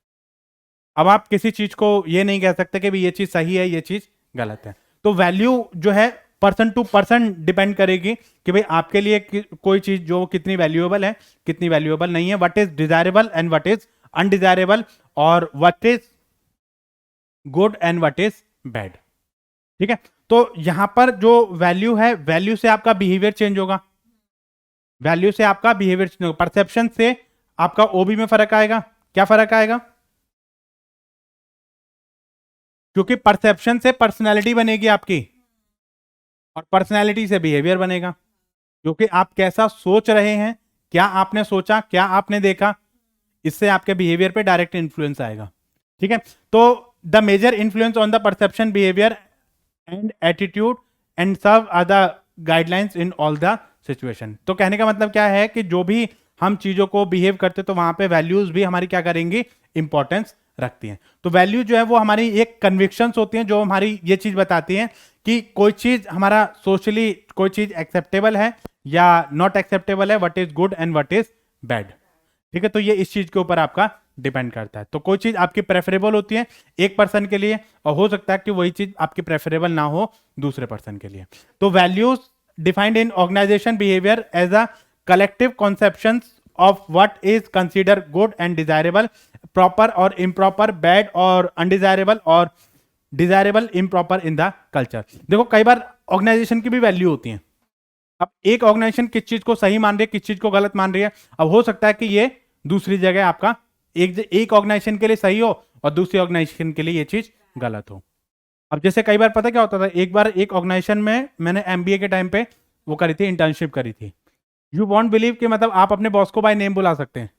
अब आप किसी चीज को ये नहीं कह सकते कि भाई ये चीज सही है, ये चीज गलत है। तो वैल्यू जो है पर्सन टू पर्सन डिपेंड करेगी कि भाई आपके लिए कोई चीज जो कितनी वैल्यूएबल है, कितनी वैल्यूएबल नहीं है, what is desirable and what is undesirable, और what is good and what is bad, ठीक है। तो यहां पर जो वैल्यू है, वैल्यू से आपका बिहेवियर चेंज होगा, वैल्यू से आपका बिहेवियर चेंज होगा, परसेप्शन से आपका ओबी में फर्क आएगा। क्या फर्क आएगा? क्योंकि परसेप्शन से पर्सनैलिटी बनेगी आपकी, और पर्सनैलिटी से बिहेवियर बनेगा, क्योंकि आप कैसा सोच रहे हैं, क्या आपने सोचा, क्या आपने देखा, इससे आपके बिहेवियर पे डायरेक्ट इन्फ्लुएंस आएगा, ठीक है। तो the major influence on the perception, behaviour and attitude and serve are the guidelines in all the situation. तो कहने का मतलब क्या है कि जो भी हम चीजों को बिहेव करते तो वहां पे वैल्यूज भी हमारी क्या करेंगी? इंपॉर्टेंस रखती हैं। तो वैल्यू जो है वो हमारी एक कन्विक्शंस होती हैं जो हमारी ये चीज बताती हैं कि कोई चीज हमारा सोशली कोई चीज एक्सेप्टेबल है या नॉट एक्सेप्टेबल है, what is good and what is bad, ठीक है। तो ये इस चीज के ऊपर आपका डिपेंड करता है। तो कोई चीज आपकी प्रेफरेबल होती है एक पर्सन के लिए, और हो सकता है कि वही चीज आपकी प्रेफरेबल ना हो दूसरे पर्सन के लिए। तो values defined in organization behaviour as a collective conception of what is consider good and desirable, proper और इम्प्रॉपर, बैड और अनडिजायरेबल, और desirable improper in the culture. देखो कई बार ऑर्गेनाइजेशन की भी वैल्यू होती है। अब एक ऑर्गेनाइजेशन किस चीज को सही मान रही है, किस चीज को गलत मान रही है, अब हो सकता है कि ये दूसरी जगह आपका एक ऑर्गेनाइजेशन के लिए सही हो और दूसरी ऑर्गेनाइजेशन के लिए ये चीज गलत हो। अब जैसे कई बार पता क्या होता था, एक बार एक ऑर्गेनाइजेशन में मैंने एमबीए के टाइम पे वो करी थी, इंटर्नशिप करी थी। यू वॉन्ट बिलीव कि मतलब आप अपने बॉस को बाय नेम बुला सकते हैं।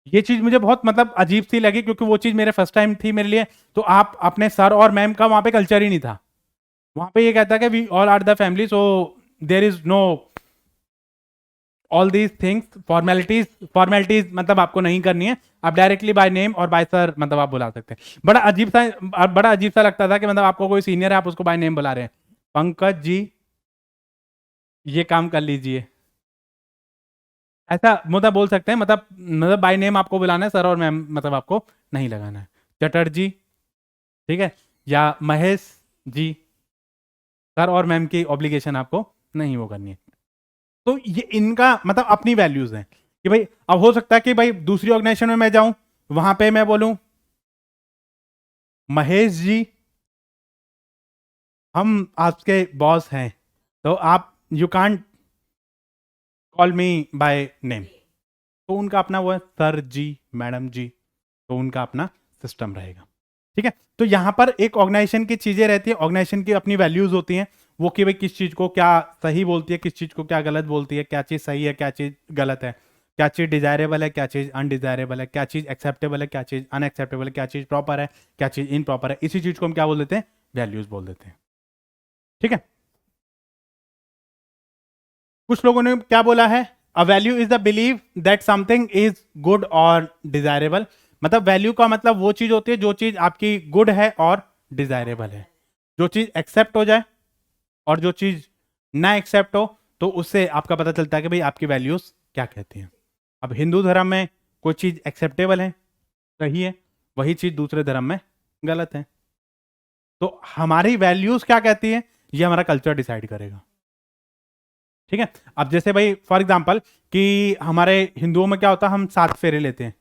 ये चीज मुझे बहुत मतलब अजीब सी लगी, क्योंकि वो चीज मेरे फर्स्ट टाइम थी मेरे लिए। तो आप अपने सर और मैम का वहां पे कल्चर ही नहीं था। वहां पे ये कहता है कि we all are the family, so there is no all these things, formalities. Formalities मतलब आपको नहीं करनी है, आप डायरेक्टली बाय नेम और बाय सर मतलब आप बुला सकते हैं। बड़ा अजीब सा लगता था कि मतलब आपको कोई सीनियर है, आप उसको बाय नेम बुला रहे हैं, पंकज जी ये काम कर लीजिए, ऐसा मतलब बोल सकते हैं। मतलब बाय नेम आपको बुलाना है, सर और मैम मतलब आपको नहीं लगाना है। चटर्जी, ठीक है, या महेश जी, सर और मैम की ऑब्लिगेशन आपको नहीं वो करनी है। तो ये इनका मतलब अपनी वैल्यूज हैं कि भाई अब हो सकता है कि भाई दूसरी ऑर्गेनाइजेशन में मैं जाऊं, वहां पे मैं बोलूं महेश जी हम आपके बॉस हैं, तो आप you can't call me by name. तो उनका अपना वो है सर जी, मैडम जी, तो उनका अपना सिस्टम रहेगा। ठीक है, तो यहां पर एक ऑर्गेनाइजेशन की चीजें रहती है, ऑर्गेनाइजेशन की अपनी वैल्यूज होती हैं, वो कि भाई किस चीज को क्या सही बोलती है, किस चीज को क्या गलत बोलती है, क्या चीज सही है, क्या चीज गलत है, क्या चीज डिजायरेबल है, क्या चीज अनडिजायरेबल है, क्या चीज एक्सेप्टेबल है, क्या चीज अनएक्सेप्टेबल है, क्या चीज प्रॉपर है, क्या चीज इनप्रॉपर है। इसी चीज को हम क्या बोल देते हैं, वैल्यूज बोल देते हैं। ठीक है, कुछ लोगों ने क्या बोला है, a value is the believe that something is good और डिजायरेबल। मतलब वैल्यू का मतलब वो चीज होती है जो चीज आपकी गुड है और डिजायरेबल है, जो चीज एक्सेप्ट हो जाए और जो चीज ना एक्सेप्ट हो, तो उससे आपका पता चलता है कि भाई आपकी वैल्यूज क्या कहती हैं। अब हिंदू धर्म में कोई चीज एक्सेप्टेबल है, सही है, वही चीज दूसरे धर्म में गलत है। तो हमारी वैल्यूज क्या कहती है, ये हमारा कल्चर डिसाइड करेगा। ठीक है, अब जैसे भाई फॉर एग्जांपल कि हमारे हिंदुओं में क्या होता है, हम 7 फेरे लेते हैं,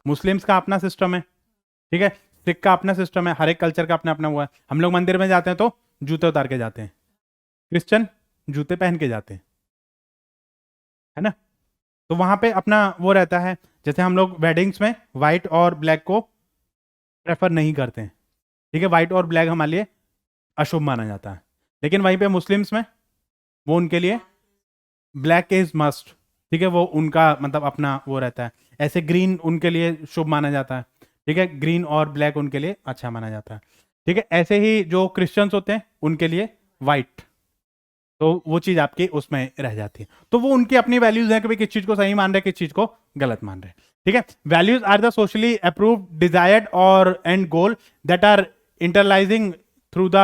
मुस्लिम्स का अपना सिस्टम है, ठीक है, सिख का अपना सिस्टम है, हर एक कल्चर का अपना अपना हुआ है। हम लोग मंदिर में जाते हैं तो जूते उतार के जाते हैं, क्रिश्चियन जूते पहन के जाते हैं, है ना। तो वहां पे अपना वो रहता है, जैसे हम लोग वेडिंग्स में व्हाइट और ब्लैक को प्रेफर नहीं करते हैं, ठीक है, व्हाइट और ब्लैक हमारे लिए अशुभ माना जाता है। लेकिन वहीं पे मुस्लिम्स में वो उनके लिए ब्लैक इज मस्ट, ठीक है, वो उनका मतलब अपना वो रहता है। ऐसे ग्रीन उनके लिए शुभ माना जाता है, ठीक है, ग्रीन और ब्लैक उनके लिए अच्छा माना जाता है। ठीक है, ऐसे ही जो क्रिश्चियंस होते हैं उनके लिए वाइट, तो वो चीज आपकी उसमें रह जाती है। तो वो उनकी अपनी वैल्यूज हैं कि भाई किस चीज को सही मान रहे, किस चीज को गलत मान रहे। ठीक है, values are the socially approved desired और and goal that are internalising through the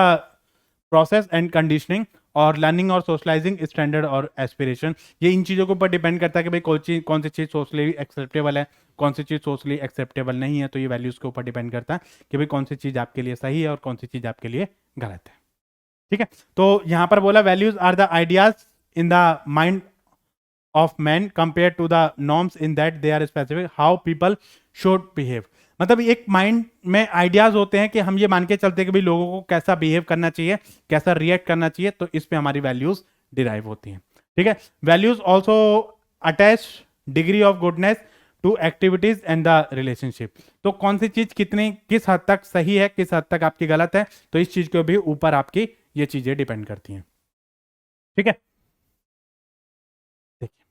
process and conditioning और लर्निंग और सोशलाइजिंग स्टैंडर्ड और एस्पिरेशन। ये इन चीज़ों के ऊपर डिपेंड करता है कि भाई कौन सी चीज़ सोशली एक्सेप्टेबल है, कौन सी चीज़ सोशली एक्सेप्टेबल नहीं है। तो ये वैल्यूज़ के ऊपर डिपेंड करता है कि भाई कौन सी चीज़ आपके लिए सही है और कौन सी चीज़ आपके लिए गलत है। ठीक है, तो यहाँ पर बोला values are the ideas in the mind of man compare to the norms in that they are specific how people should behave. मतलब एक माइंड में आइडियाज होते हैं कि हम ये मान के चलते हैं कि भाई लोगों को कैसा बिहेव करना चाहिए, कैसा रिएक्ट करना चाहिए, तो इस पे हमारी वैल्यूज डिराइव होती हैं। ठीक है, values also attach degree of goodness to activities and the relationship. तो कौन सी चीज कितनी किस हद तक सही है, किस हद तक आपकी गलत है, तो इस चीज के भी ऊपर आपकी ये चीजें डिपेंड करती हैं। ठीक है, देखिए,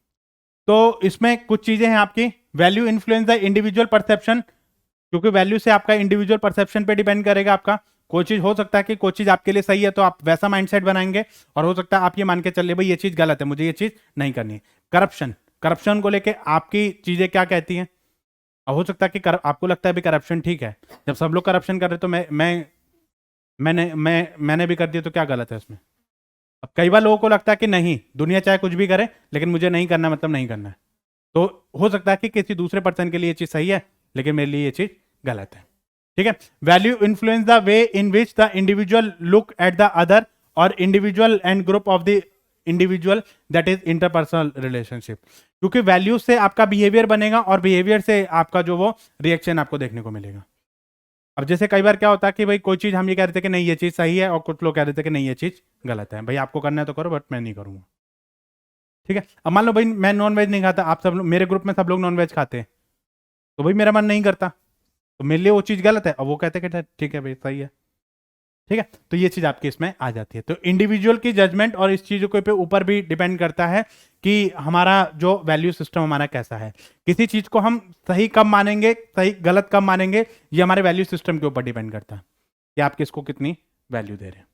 तो इसमें कुछ चीजें हैं आपकी, value influence the individual perception, क्योंकि वैल्यू से आपका इंडिविजुअल परसेप्शन पे डिपेंड करेगा आपका। कोई चीज हो सकता है कि कोई चीज आपके लिए सही है तो आप वैसा माइंडसेट बनाएंगे, और हो सकता है आप ये मान के चलिए भाई ये चीज गलत है, मुझे ये चीज नहीं करनी है। करप्शन, करप्शन को लेके आपकी चीजें क्या कहती हैं। अब हो सकता है कि आपको लगता है भी करप्शन ठीक है, जब सब लोग करप्शन कर रहे तो मैंने भी कर दिया तो क्या गलत है इसमें। अब कई बार लोगों को लगता है कि नहीं, दुनिया चाहे कुछ भी करे लेकिन मुझे नहीं करना मतलब नहीं करना है। तो हो सकता है कि किसी दूसरे पर्सन के लिए ये चीज सही है लेकिन मेरे लिए ये चीज गलत है। ठीक है, value influence the way in which the individual look at the other और individual and group of the individual, that is interpersonal relationship. क्योंकि वैल्यू से आपका बिहेवियर बनेगा और बिहेवियर से आपका जो वो रिएक्शन आपको देखने को मिलेगा। अब जैसे कई बार क्या होता है कि भाई कोई चीज हम ये कह रहे थे कि नहीं ये चीज सही है, और कुछ लोग कह रहे थे कि नहीं ये चीज गलत है, भाई आपको करना है तो करो बट मैं नहीं करूंगा। ठीक है, अब मान लो भाई मैं नॉन वेज नहीं खाता, आप सब लोग मेरे ग्रुप में सब लोग नॉन वेज खाते हैं, तो भाई मेरा मन नहीं करता, तो मेरे लिए वो चीज गलत है, और वो कहते हैं कि ठीक है भाई सही है। ठीक है, तो ये चीज आपके इसमें आ जाती है। तो इंडिविजुअल की जजमेंट और इस चीजों के ऊपर भी डिपेंड करता है कि हमारा जो वैल्यू सिस्टम हमारा कैसा है। किसी चीज को हम सही कब मानेंगे, सही गलत कब मानेंगे, ये हमारे वैल्यू सिस्टम के ऊपर डिपेंड करता है कि आप किसको कितनी वैल्यू दे रहे हैं।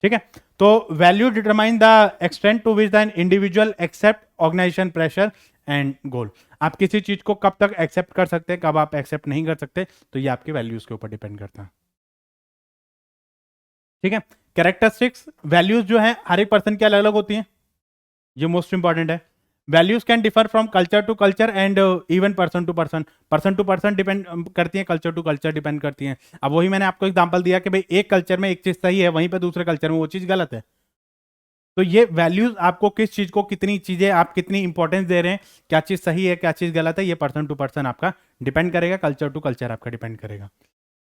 ठीक है, तो value determine the extent to which the individual accept organisation pressure and goal. आप किसी चीज को कब तक एक्सेप्ट कर सकते हैं, कब आप एक्सेप्ट नहीं कर सकते, तो ये आपके वैल्यूज के ऊपर डिपेंड करता है। ठीक है, कैरेक्टरिस्टिक्स वैल्यूज जो है हर एक पर्सन की अलग अलग होती हैं, ये मोस्ट इंपॉर्टेंट है। Values can differ from culture to culture and even person to person depend करती हैं, कल्चर टू कल्चर डिपेंड करती हैं। अब वही मैंने आपको एग्जांपल दिया कि भाई एक कल्चर में एक चीज सही है, वहीं पे दूसरे कल्चर में वो चीज गलत है। तो ये वैल्यूज आपको किस चीज को कितनी चीजें आप कितनी इंपॉर्टेंस दे रहे हैं, क्या चीज सही है क्या चीज गलत है, ये पर्सन टू पर्सन आपका डिपेंड करेगा, कल्चर टू कल्चर आपका डिपेंड करेगा।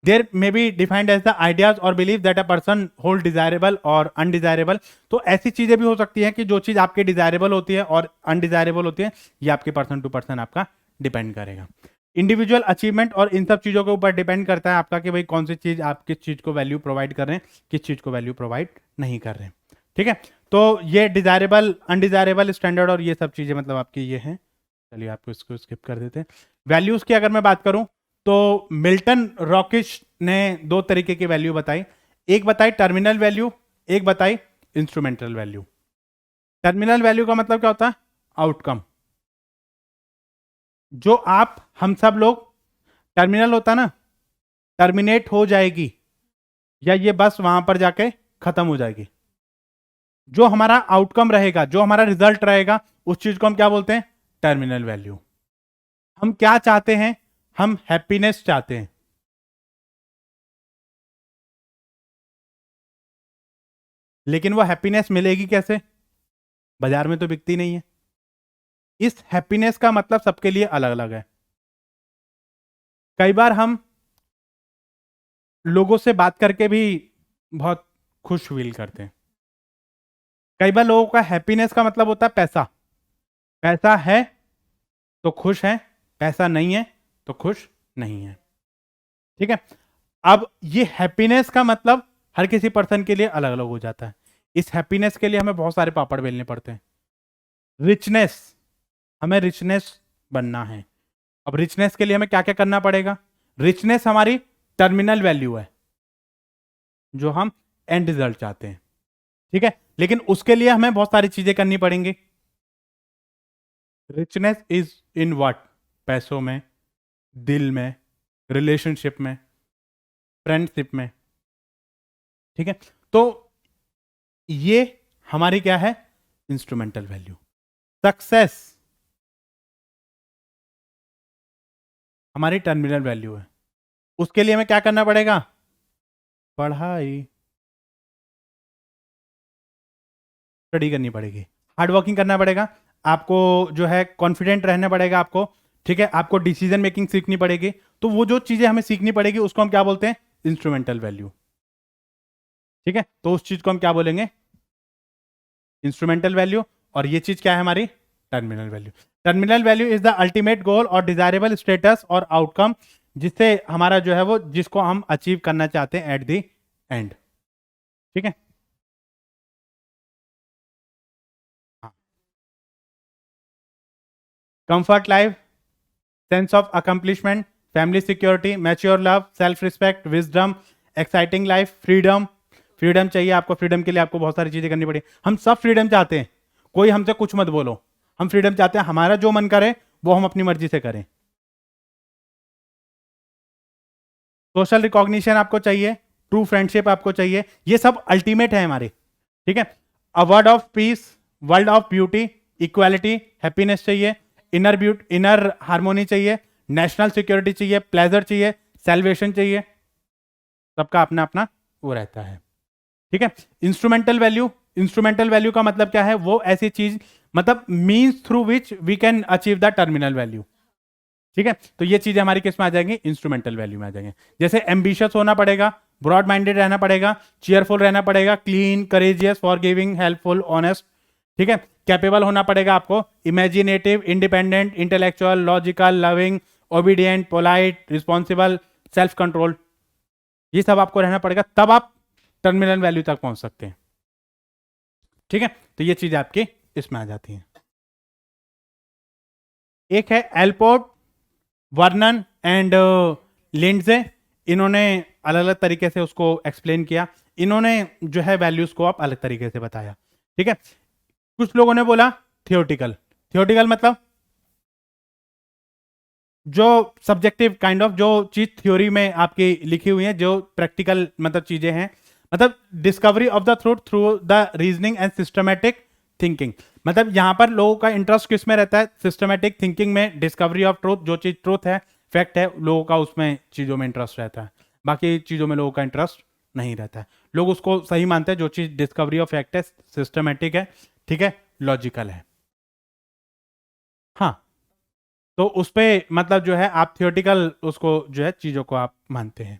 There may be defined as the ideas और believe that a person hold desirable और अनडिजायरेबल। तो ऐसी चीजें भी हो सकती हैं कि जो चीज आपके डिजायरेबल होती है और अनडिजायरेबल होती है, ये आपके पर्सन टू पर्सन आपका डिपेंड करेगा। इंडिविजुअल अचीवमेंट और इन सब चीजों के ऊपर डिपेंड करता है आपका कि भाई कौन सी चीज आप किस चीज को वैल्यू प्रोवाइड कर रहे हैं, किस चीज को वैल्यू प्रोवाइड नहीं कर रहे हैं। ठीक है, तो ये डिजायरेबल अनडिजायरेबल स्टैंडर्ड और ये सब चीजें मतलब आपकी ये हैं। चलिए आपको इसको स्किप कर देते हैं। वैल्यूज की अगर मैं बात करूं तो मिल्टन रॉकिश ने दो तरीके की वैल्यू बताई, एक बताई टर्मिनल वैल्यू, एक बताई इंस्ट्रूमेंटल वैल्यू। टर्मिनल वैल्यू का मतलब क्या होता है, आउटकम। जो आप हम सब लोग, टर्मिनल होता ना, टर्मिनेट हो जाएगी या ये बस वहां पर जाके खत्म हो जाएगी। जो हमारा आउटकम रहेगा, जो हमारा रिजल्ट रहेगा, उस चीज को हम क्या बोलते हैं, टर्मिनल वैल्यू। हम क्या चाहते हैं, हम हैप्पीनेस चाहते हैं, लेकिन वो हैप्पीनेस मिलेगी कैसे, बाजार में तो बिकती नहीं है। इस हैप्पीनेस का मतलब सबके लिए अलग अलग है। कई बार हम लोगों से बात करके भी बहुत खुश फील करते हैं। कई बार लोगों का हैप्पीनेस का मतलब होता है पैसा। पैसा है तो खुश है, पैसा नहीं है तो खुश नहीं है। ठीक है, अब ये हैप्पीनेस का मतलब हर किसी पर्सन के लिए अलग अलग हो जाता है। इस हैप्पीनेस के लिए हमें बहुत सारे पापड़ बेलने पड़ते हैं। रिचनेस, हमें रिचनेस बनना है। अब रिचनेस के लिए हमें क्या क्या करना पड़ेगा, रिचनेस हमारी टर्मिनल वैल्यू है जो हम एंड रिजल्ट चाहते हैं। ठीक है, लेकिन उसके लिए हमें बहुत सारी चीजें करनी पड़ेंगी। रिचनेस इज इन व्हाट, पैसों में, दिल में, रिलेशनशिप में, फ्रेंडशिप में। ठीक है, तो ये हमारी क्या है, इंस्ट्रूमेंटल वैल्यू। सक्सेस हमारी टर्मिनल वैल्यू है। उसके लिए हमें क्या करना पड़ेगा, पढ़ाई, स्टडी करनी पड़ेगी, हार्ड वर्किंग करना पड़ेगा, आपको जो है कॉन्फिडेंट रहना पड़ेगा आपको। ठीक है, आपको डिसीजन मेकिंग सीखनी पड़ेगी। तो वो जो चीजें हमें सीखनी पड़ेगी उसको हम क्या बोलते हैं, इंस्ट्रूमेंटल वैल्यू। ठीक है, तो उस चीज को हम क्या बोलेंगे, इंस्ट्रूमेंटल वैल्यू। और ये चीज क्या है हमारी, terminal value. Terminal value is the ultimate goal और डिजायरेबल स्टेटस और आउटकम, जिससे हमारा जो है वो, जिसको हम अचीव करना चाहते हैं एट द एंड। ठीक है, comfort life, sense of accomplishment, family security, mature love, self respect, wisdom, exciting life, freedom. Freedom चाहिए आपको, फ्रीडम के लिए आपको बहुत सारी चीजें करनी पड़ी। हम सब फ्रीडम चाहते हैं, कोई हमसे कुछ मत बोलो, हम फ्रीडम चाहते हैं, हमारा जो मन करे वो हम अपनी मर्जी से करें। सोशल रिकॉग्निशन आपको चाहिए, ट्रू फ्रेंडशिप आपको चाहिए, ये सब अल्टीमेट है हमारे। ठीक है, a word of peace, world of beauty, equality, happiness चाहिए, इनर हार्मोनी चाहिए, नेशनल सिक्योरिटी चाहिए, प्लेजर चाहिए, सेल्वेशन चाहिए। सबका अपना अपना वो रहता है। ठीक है, इंस्ट्रूमेंटल वैल्यू, इंस्ट्रूमेंटल वैल्यू का मतलब क्या है, वो ऐसी चीज, मतलब means through which we can achieve the terminal value. ठीक है, तो ये चीजें हमारी किस में आ जाएंगी, इंस्ट्रूमेंटल वैल्यू में आ जाएंगे। जैसे एम्बिशियस होना पड़ेगा, ब्रॉड माइंडेड रहना पड़ेगा, चीयरफुल रहना पड़ेगा, clean, courageous, forgiving, helpful, honest. ठीक है, कैपेबल होना पड़ेगा आपको, imaginative, independent, intellectual, logical, loving, obedient, polite, responsible, self control. ये सब आपको रहना पड़ेगा, तब आप टर्मिनल वैल्यू तक पहुंच सकते हैं। ठीक है, तो ये चीज आपकी इसमें आ जाती है। एक है एल्पोर्ट, वर्नन एंड लिंडजे, इन्होंने अलग अलग तरीके से उसको एक्सप्लेन किया। इन्होंने जो है वैल्यूज को आप अलग तरीके से बताया। ठीक है, कुछ लोगों ने बोला थियोटिकल। थियोटिकल मतलब जो सब्जेक्टिव काइंड ऑफ जो चीज थ्योरी में आपकी लिखी हुई है, जो प्रैक्टिकल मतलब चीजें हैं, मतलब discovery of the truth through the reasoning and systematic thinking. मतलब यहां पर लोगों का इंटरेस्ट किस में रहता है? सिस्टमेटिक थिंकिंग में, डिस्कवरी ऑफ ट्रूथ, जो चीज ट्रूथ है, फैक्ट है, लोगों का उसमें चीजों में इंटरेस्ट रहता है। बाकी चीजों में लोगों का इंटरेस्ट नहीं रहता है। लोग उसको सही मानते हैं जो चीज डिस्कवरी ऑफ फैक्ट है, सिस्टमेटिक है, ठीक है, लॉजिकल है। हाँ, तो उस पे मतलब जो है आप थियोटिकल उसको जो है चीजों को आप मानते हैं।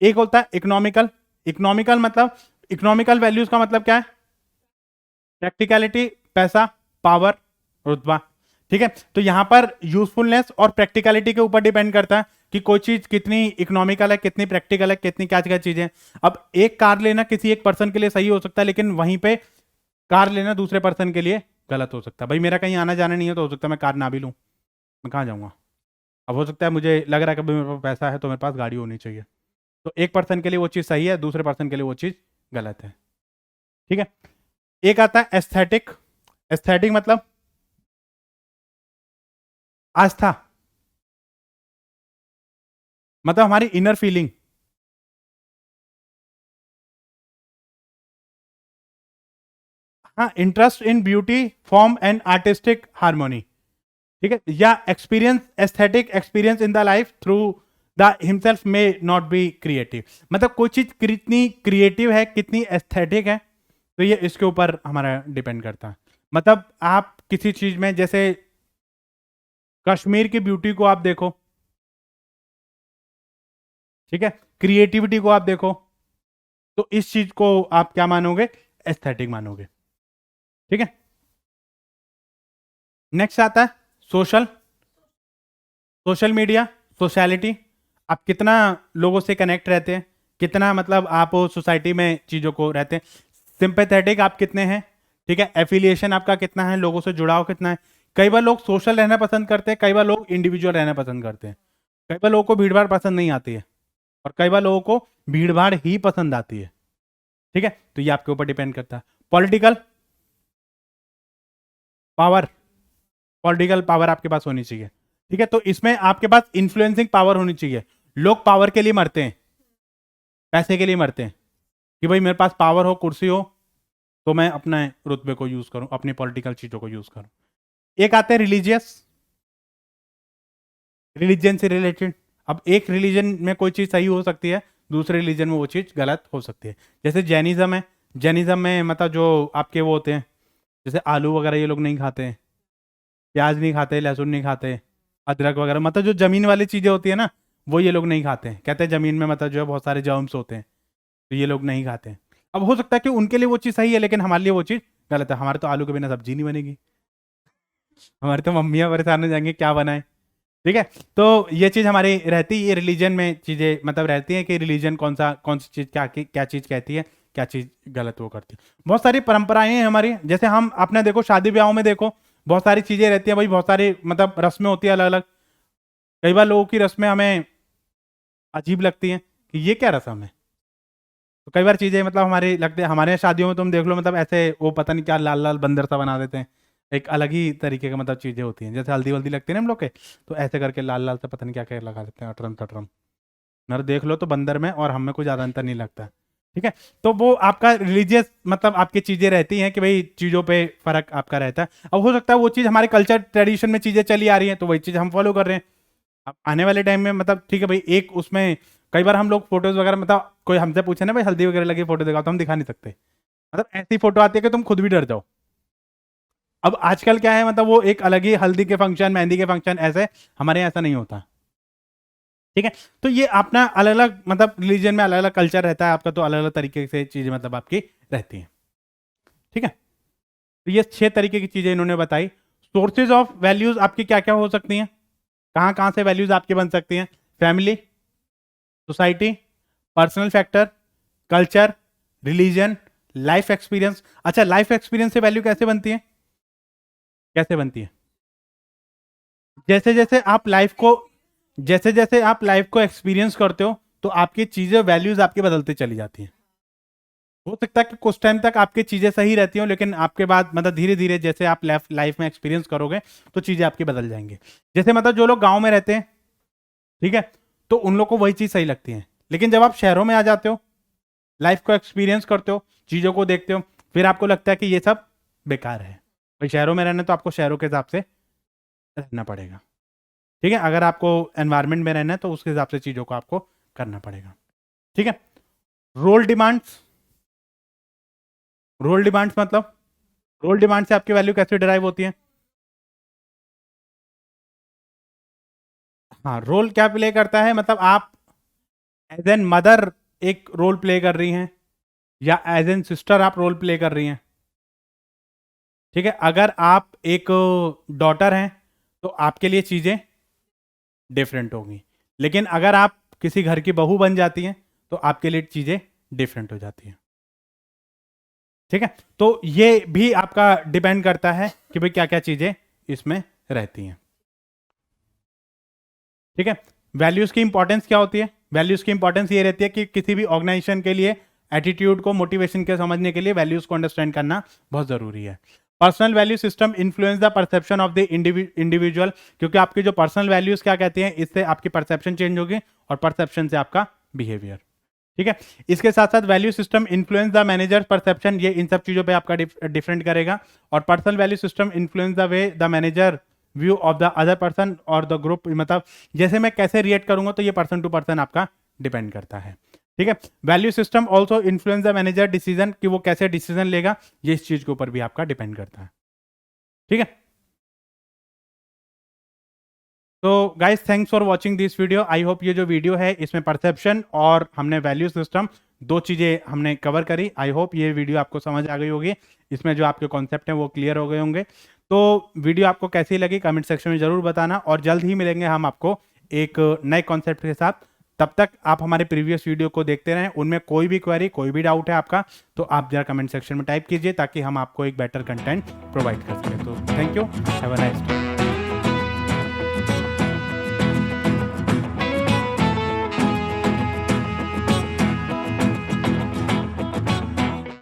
एक होता है इकोनॉमिकल। इकोनॉमिकल मतलब इकोनॉमिकल वैल्यूज का मतलब क्या है? प्रैक्टिकलिटी, पैसा, पावर, रुतबा। ठीक है, तो यहां पर यूजफुलनेस और प्रैक्टिकलिटी के ऊपर डिपेंड करता है कि कोई चीज कितनी इकोनॉमिकल है, कितनी प्रैक्टिकल है, कितनी क्या क्या चीजें। अब एक कार लेना किसी एक पर्सन के लिए सही हो सकता है, लेकिन वहीं पे कार लेना दूसरे पर्सन के लिए गलत हो सकता है। भाई मेरा कहीं आना जाना नहीं है तो हो सकता है मैं कार ना भी लूं, मैं कहाँ जाऊंगा? अब हो सकता है मुझे लग रहा है कि भाई मेरे पास पैसा है तो मेरे पास गाड़ी होनी चाहिए, तो एक पर्सन के लिए वो चीज़ सही है, दूसरे पर्सन के लिए वो चीज़ गलत है। ठीक है, एक आता है एस्थेटिक। एस्थेटिक मतलब आस्था, मतलब हमारी इनर फीलिंग। हाँ, interest in beauty, form and artistic harmony. ठीक है, या experience, aesthetic experience in the life through the himself may not be creative. मतलब कोई चीज कितनी क्रिएटिव है, कितनी एस्थेटिक है, तो ये इसके ऊपर हमारा डिपेंड करता है। मतलब आप किसी चीज में, जैसे कश्मीर की ब्यूटी को आप देखो, ठीक है, क्रिएटिविटी को आप देखो, तो इस चीज को आप क्या मानोगे? एस्थेटिक मानोगे। ठीक है, नेक्स्ट आता है सोशल। सोशल मीडिया, सोशैलिटी, आप कितना लोगों से कनेक्ट रहते हैं, कितना मतलब आप सोसाइटी में चीज़ों को रहते हैं। सिंपैथेटिक आप कितने हैं, ठीक है, एफिलिएशन आपका कितना है, लोगों से जुड़ाव कितना है। कई बार लोग सोशल रहना पसंद करते हैं, कई बार लोग इंडिविजुअल रहना पसंद करते हैं। कई बार लोगों को भीड़ भाड़ पसंद नहीं आती है, और कई बार लोगों को भीड़ भाड़ ही पसंद आती है। ठीक है, तो ये आपके ऊपर डिपेंड करता है। पॉलिटिकल पावर, पॉलिटिकल पावर आपके पास होनी चाहिए। ठीक है, तो इसमें आपके पास इन्फ्लुएंसिंग पावर होनी चाहिए। लोग पावर के लिए मरते हैं, पैसे के लिए मरते हैं, कि भाई मेरे पास पावर हो, कुर्सी हो, तो मैं अपने रुतबे को यूज करूं, अपनी पॉलिटिकल चीजों को यूज करूं। एक आते हैं रिलीजियस, रिलीजन से रिलेटेड। अब एक रिलीजन में कोई चीज सही हो सकती है, दूसरे रिलीजन में वो चीज गलत हो सकती है। जैसे जैनिज्म है, जैनिज्म में मतलब जो आपके वो होते हैं, जैसे आलू वगैरह ये लोग नहीं खाते हैं, प्याज नहीं खाते, लहसुन नहीं खाते, अदरक वगैरह, मतलब जो जमीन वाली चीजें होती है ना, वो ये लोग नहीं खाते हैं। कहते हैं जमीन में मतलब जो है बहुत सारे जर्म्स होते हैं, तो ये लोग नहीं खाते हैं। अब हो सकता है कि उनके लिए वो चीज़ सही है, लेकिन हमारे लिए वो चीज़ गलत है। हमारे तो आलू के बिना सब्जी नहीं बनेगी, हमारे तो मम्मियाँ परेशान हो जाएंगे क्या बनाए। ठीक है, तो ये चीज़ हमारी रहती है, ये रिलीजन में चीज़ें मतलब रहती हैं कि रिलीजन कौन सी चीज़ क्या चीज़ कहती है, क्या चीज़ गलत वो करती है। बहुत सारी परंपराएं हैं हमारी, जैसे हम अपने देखो शादी ब्याहों में देखो, बहुत सारी चीज़ें रहती हैं भाई, बहुत सारी मतलब रस्में होती है अलग अलग। कई बार लोगों की रस्में हमें अजीब लगती हैं कि ये क्या रस्म है। तो कई बार चीजें मतलब हमारे लगते हैं, हमारे यहाँ शादियों में तुम देख लो, मतलब ऐसे वो पता नहीं क्या लाल लाल बंदर सा बना देते हैं। एक अलग ही तरीके का मतलब चीजें होती हैं, जैसे हल्दी वल्दी लगती है ना हम लोग के, तो ऐसे करके लाल लाल सा पता नहीं क्या क्या लगा देते हैं, अटरम टटरम। मतलब देख लो तो बंदर में और हम में कोई ज्यादा अंतर नहीं लगता। ठीक है, तो वो आपका रिलीजियस मतलब आपकी चीजें रहती हैं कि भाई चीजों पे फर्क आपका रहता है। अब हो सकता है वो चीज हमारे कल्चर ट्रेडिशन में चीजें चली आ रही हैं, तो वही चीज हम फॉलो कर रहे हैं। अब आने वाले टाइम में मतलब ठीक है भाई, एक उसमें कई बार हम लोग फोटोज वगैरह, मतलब कोई हमसे पूछे ना भाई हल्दी वगैरह लगी फोटो दिखाओ, तो हम दिखा नहीं सकते। मतलब ऐसी फोटो आती है कि तुम खुद भी डर जाओ। अब आजकल क्या है, मतलब वो एक अलग ही हल्दी के फंक्शन, मेहंदी के फंक्शन, ऐसे हमारे यहाँ ऐसा नहीं होता। ठीक है, तो ये अपना अलग अलग मतलब रिलीजन में अलग अलग कल्चर रहता है आपका, तो अलग अलग तरीके से चीजें मतलब आपकी रहती हैं। ठीक है, तो ये 6 तरीके की चीजें इन्होंने बताई। सोर्सेज ऑफ वैल्यूज आपकी क्या क्या हो सकती हैं, कहाँ कहाँ से वैल्यूज आपकी बन सकती हैं? Family, society, personal factor, culture, religion, life experience. अच्छा, लाइफ एक्सपीरियंस से वैल्यू कैसे बनती है? कैसे बनती है? जैसे जैसे आप लाइफ को जैसे जैसे आप लाइफ को एक्सपीरियंस करते हो तो आपकी चीजें, वैल्यूज आपकी बदलती चली जाती हैं। हो सकता है कि कुछ टाइम तक आपकी चीजें सही रहती हो, लेकिन आपके बाद मतलब धीरे धीरे जैसे आप लाइफ में एक्सपीरियंस करोगे तो चीजें आपकी बदल जाएंगी। जैसे मतलब जो लोग गांव में रहते हैं, ठीक है, तो उन लोग को वही चीज सही लगती है, लेकिन जब आप शहरों में आ जाते हो, लाइफ को एक्सपीरियंस करते हो, चीजों को देखते हो, फिर आपको लगता है कि ये सब बेकार है। भाई शहरों में रहना तो आपको शहरों के हिसाब से रहना पड़ेगा, ठीक है। अगर आपको एनवायरमेंट में रहना है तो उसके हिसाब से चीजों को आपको करना पड़ेगा, ठीक है। रोल डिमांड्स, रोल डिमांड्स मतलब रोल डिमांड से आपकी वैल्यू कैसे डिराइव होती है? हाँ, रोल क्या प्ले करता है, मतलब आप एज एन मदर एक रोल प्ले कर रही हैं या एज एन सिस्टर आप रोल प्ले कर रही हैं, ठीक है। अगर आप एक डॉटर हैं तो आपके लिए चीजें डिफरेंट होगी, लेकिन अगर आप किसी घर की बहू बन जाती हैं तो आपके लिए चीजें डिफरेंट हो जाती हैं, ठीक है। तो ये भी आपका डिपेंड करता है कि भाई क्या क्या चीजें इसमें रहती हैं, ठीक है। वैल्यूज की इंपॉर्टेंस क्या होती है? वैल्यूज की इंपॉर्टेंस ये रहती है कि किसी भी ऑर्गेनाइजेशन के लिए एटीट्यूड को, मोटिवेशन के समझने के लिए वैल्यूज को अंडरस्टैंड करना बहुत जरूरी है। Personal value system influence the perception of the individual, क्योंकि आपकी जो पर्सनल वैल्यूज क्या कहती हैं, इससे आपकी परसेप्शन चेंज होगी और परसेप्शन से आपका बिहेवियर, ठीक है। इसके साथ साथ value system influence the manager perception, ये इन सब चीजों पे आपका डिफरेंट करेगा। और personal value system influence the way the manager view of the other person और द ग्रुप, मतलब जैसे मैं कैसे रिएक्ट करूंगा तो ये पर्सन टू पर्सन आपका डिपेंड करता है, ठीक है। Value system also influence the manager decision, कि वो कैसे डिसीजन लेगा, ये इस चीज के ऊपर भी आपका डिपेंड करता है, ठीक है। तो guys, thanks for watching this video. I hope ये जो वीडियो है इसमें परसेप्शन और हमने वैल्यू सिस्टम, दो चीजें हमने कवर करी। आई होप ये वीडियो आपको समझ आ गई होगी, इसमें जो आपके कॉन्सेप्ट हैं वो क्लियर हो गए होंगे। तो वीडियो आपको कैसी लगी कमेंट सेक्शन में जरूर बताना, और जल्द ही मिलेंगे हम आपको एक नए कॉन्सेप्ट के साथ। तब तक आप हमारे प्रीवियस वीडियो को देखते रहें, उनमें कोई भी क्वेरी, कोई भी डाउट है आपका तो आप जरा कमेंट सेक्शन में टाइप कीजिए, ताकि हम आपको एक बेटर कंटेंट प्रोवाइड कर सकें। तो thank you, have a nice day.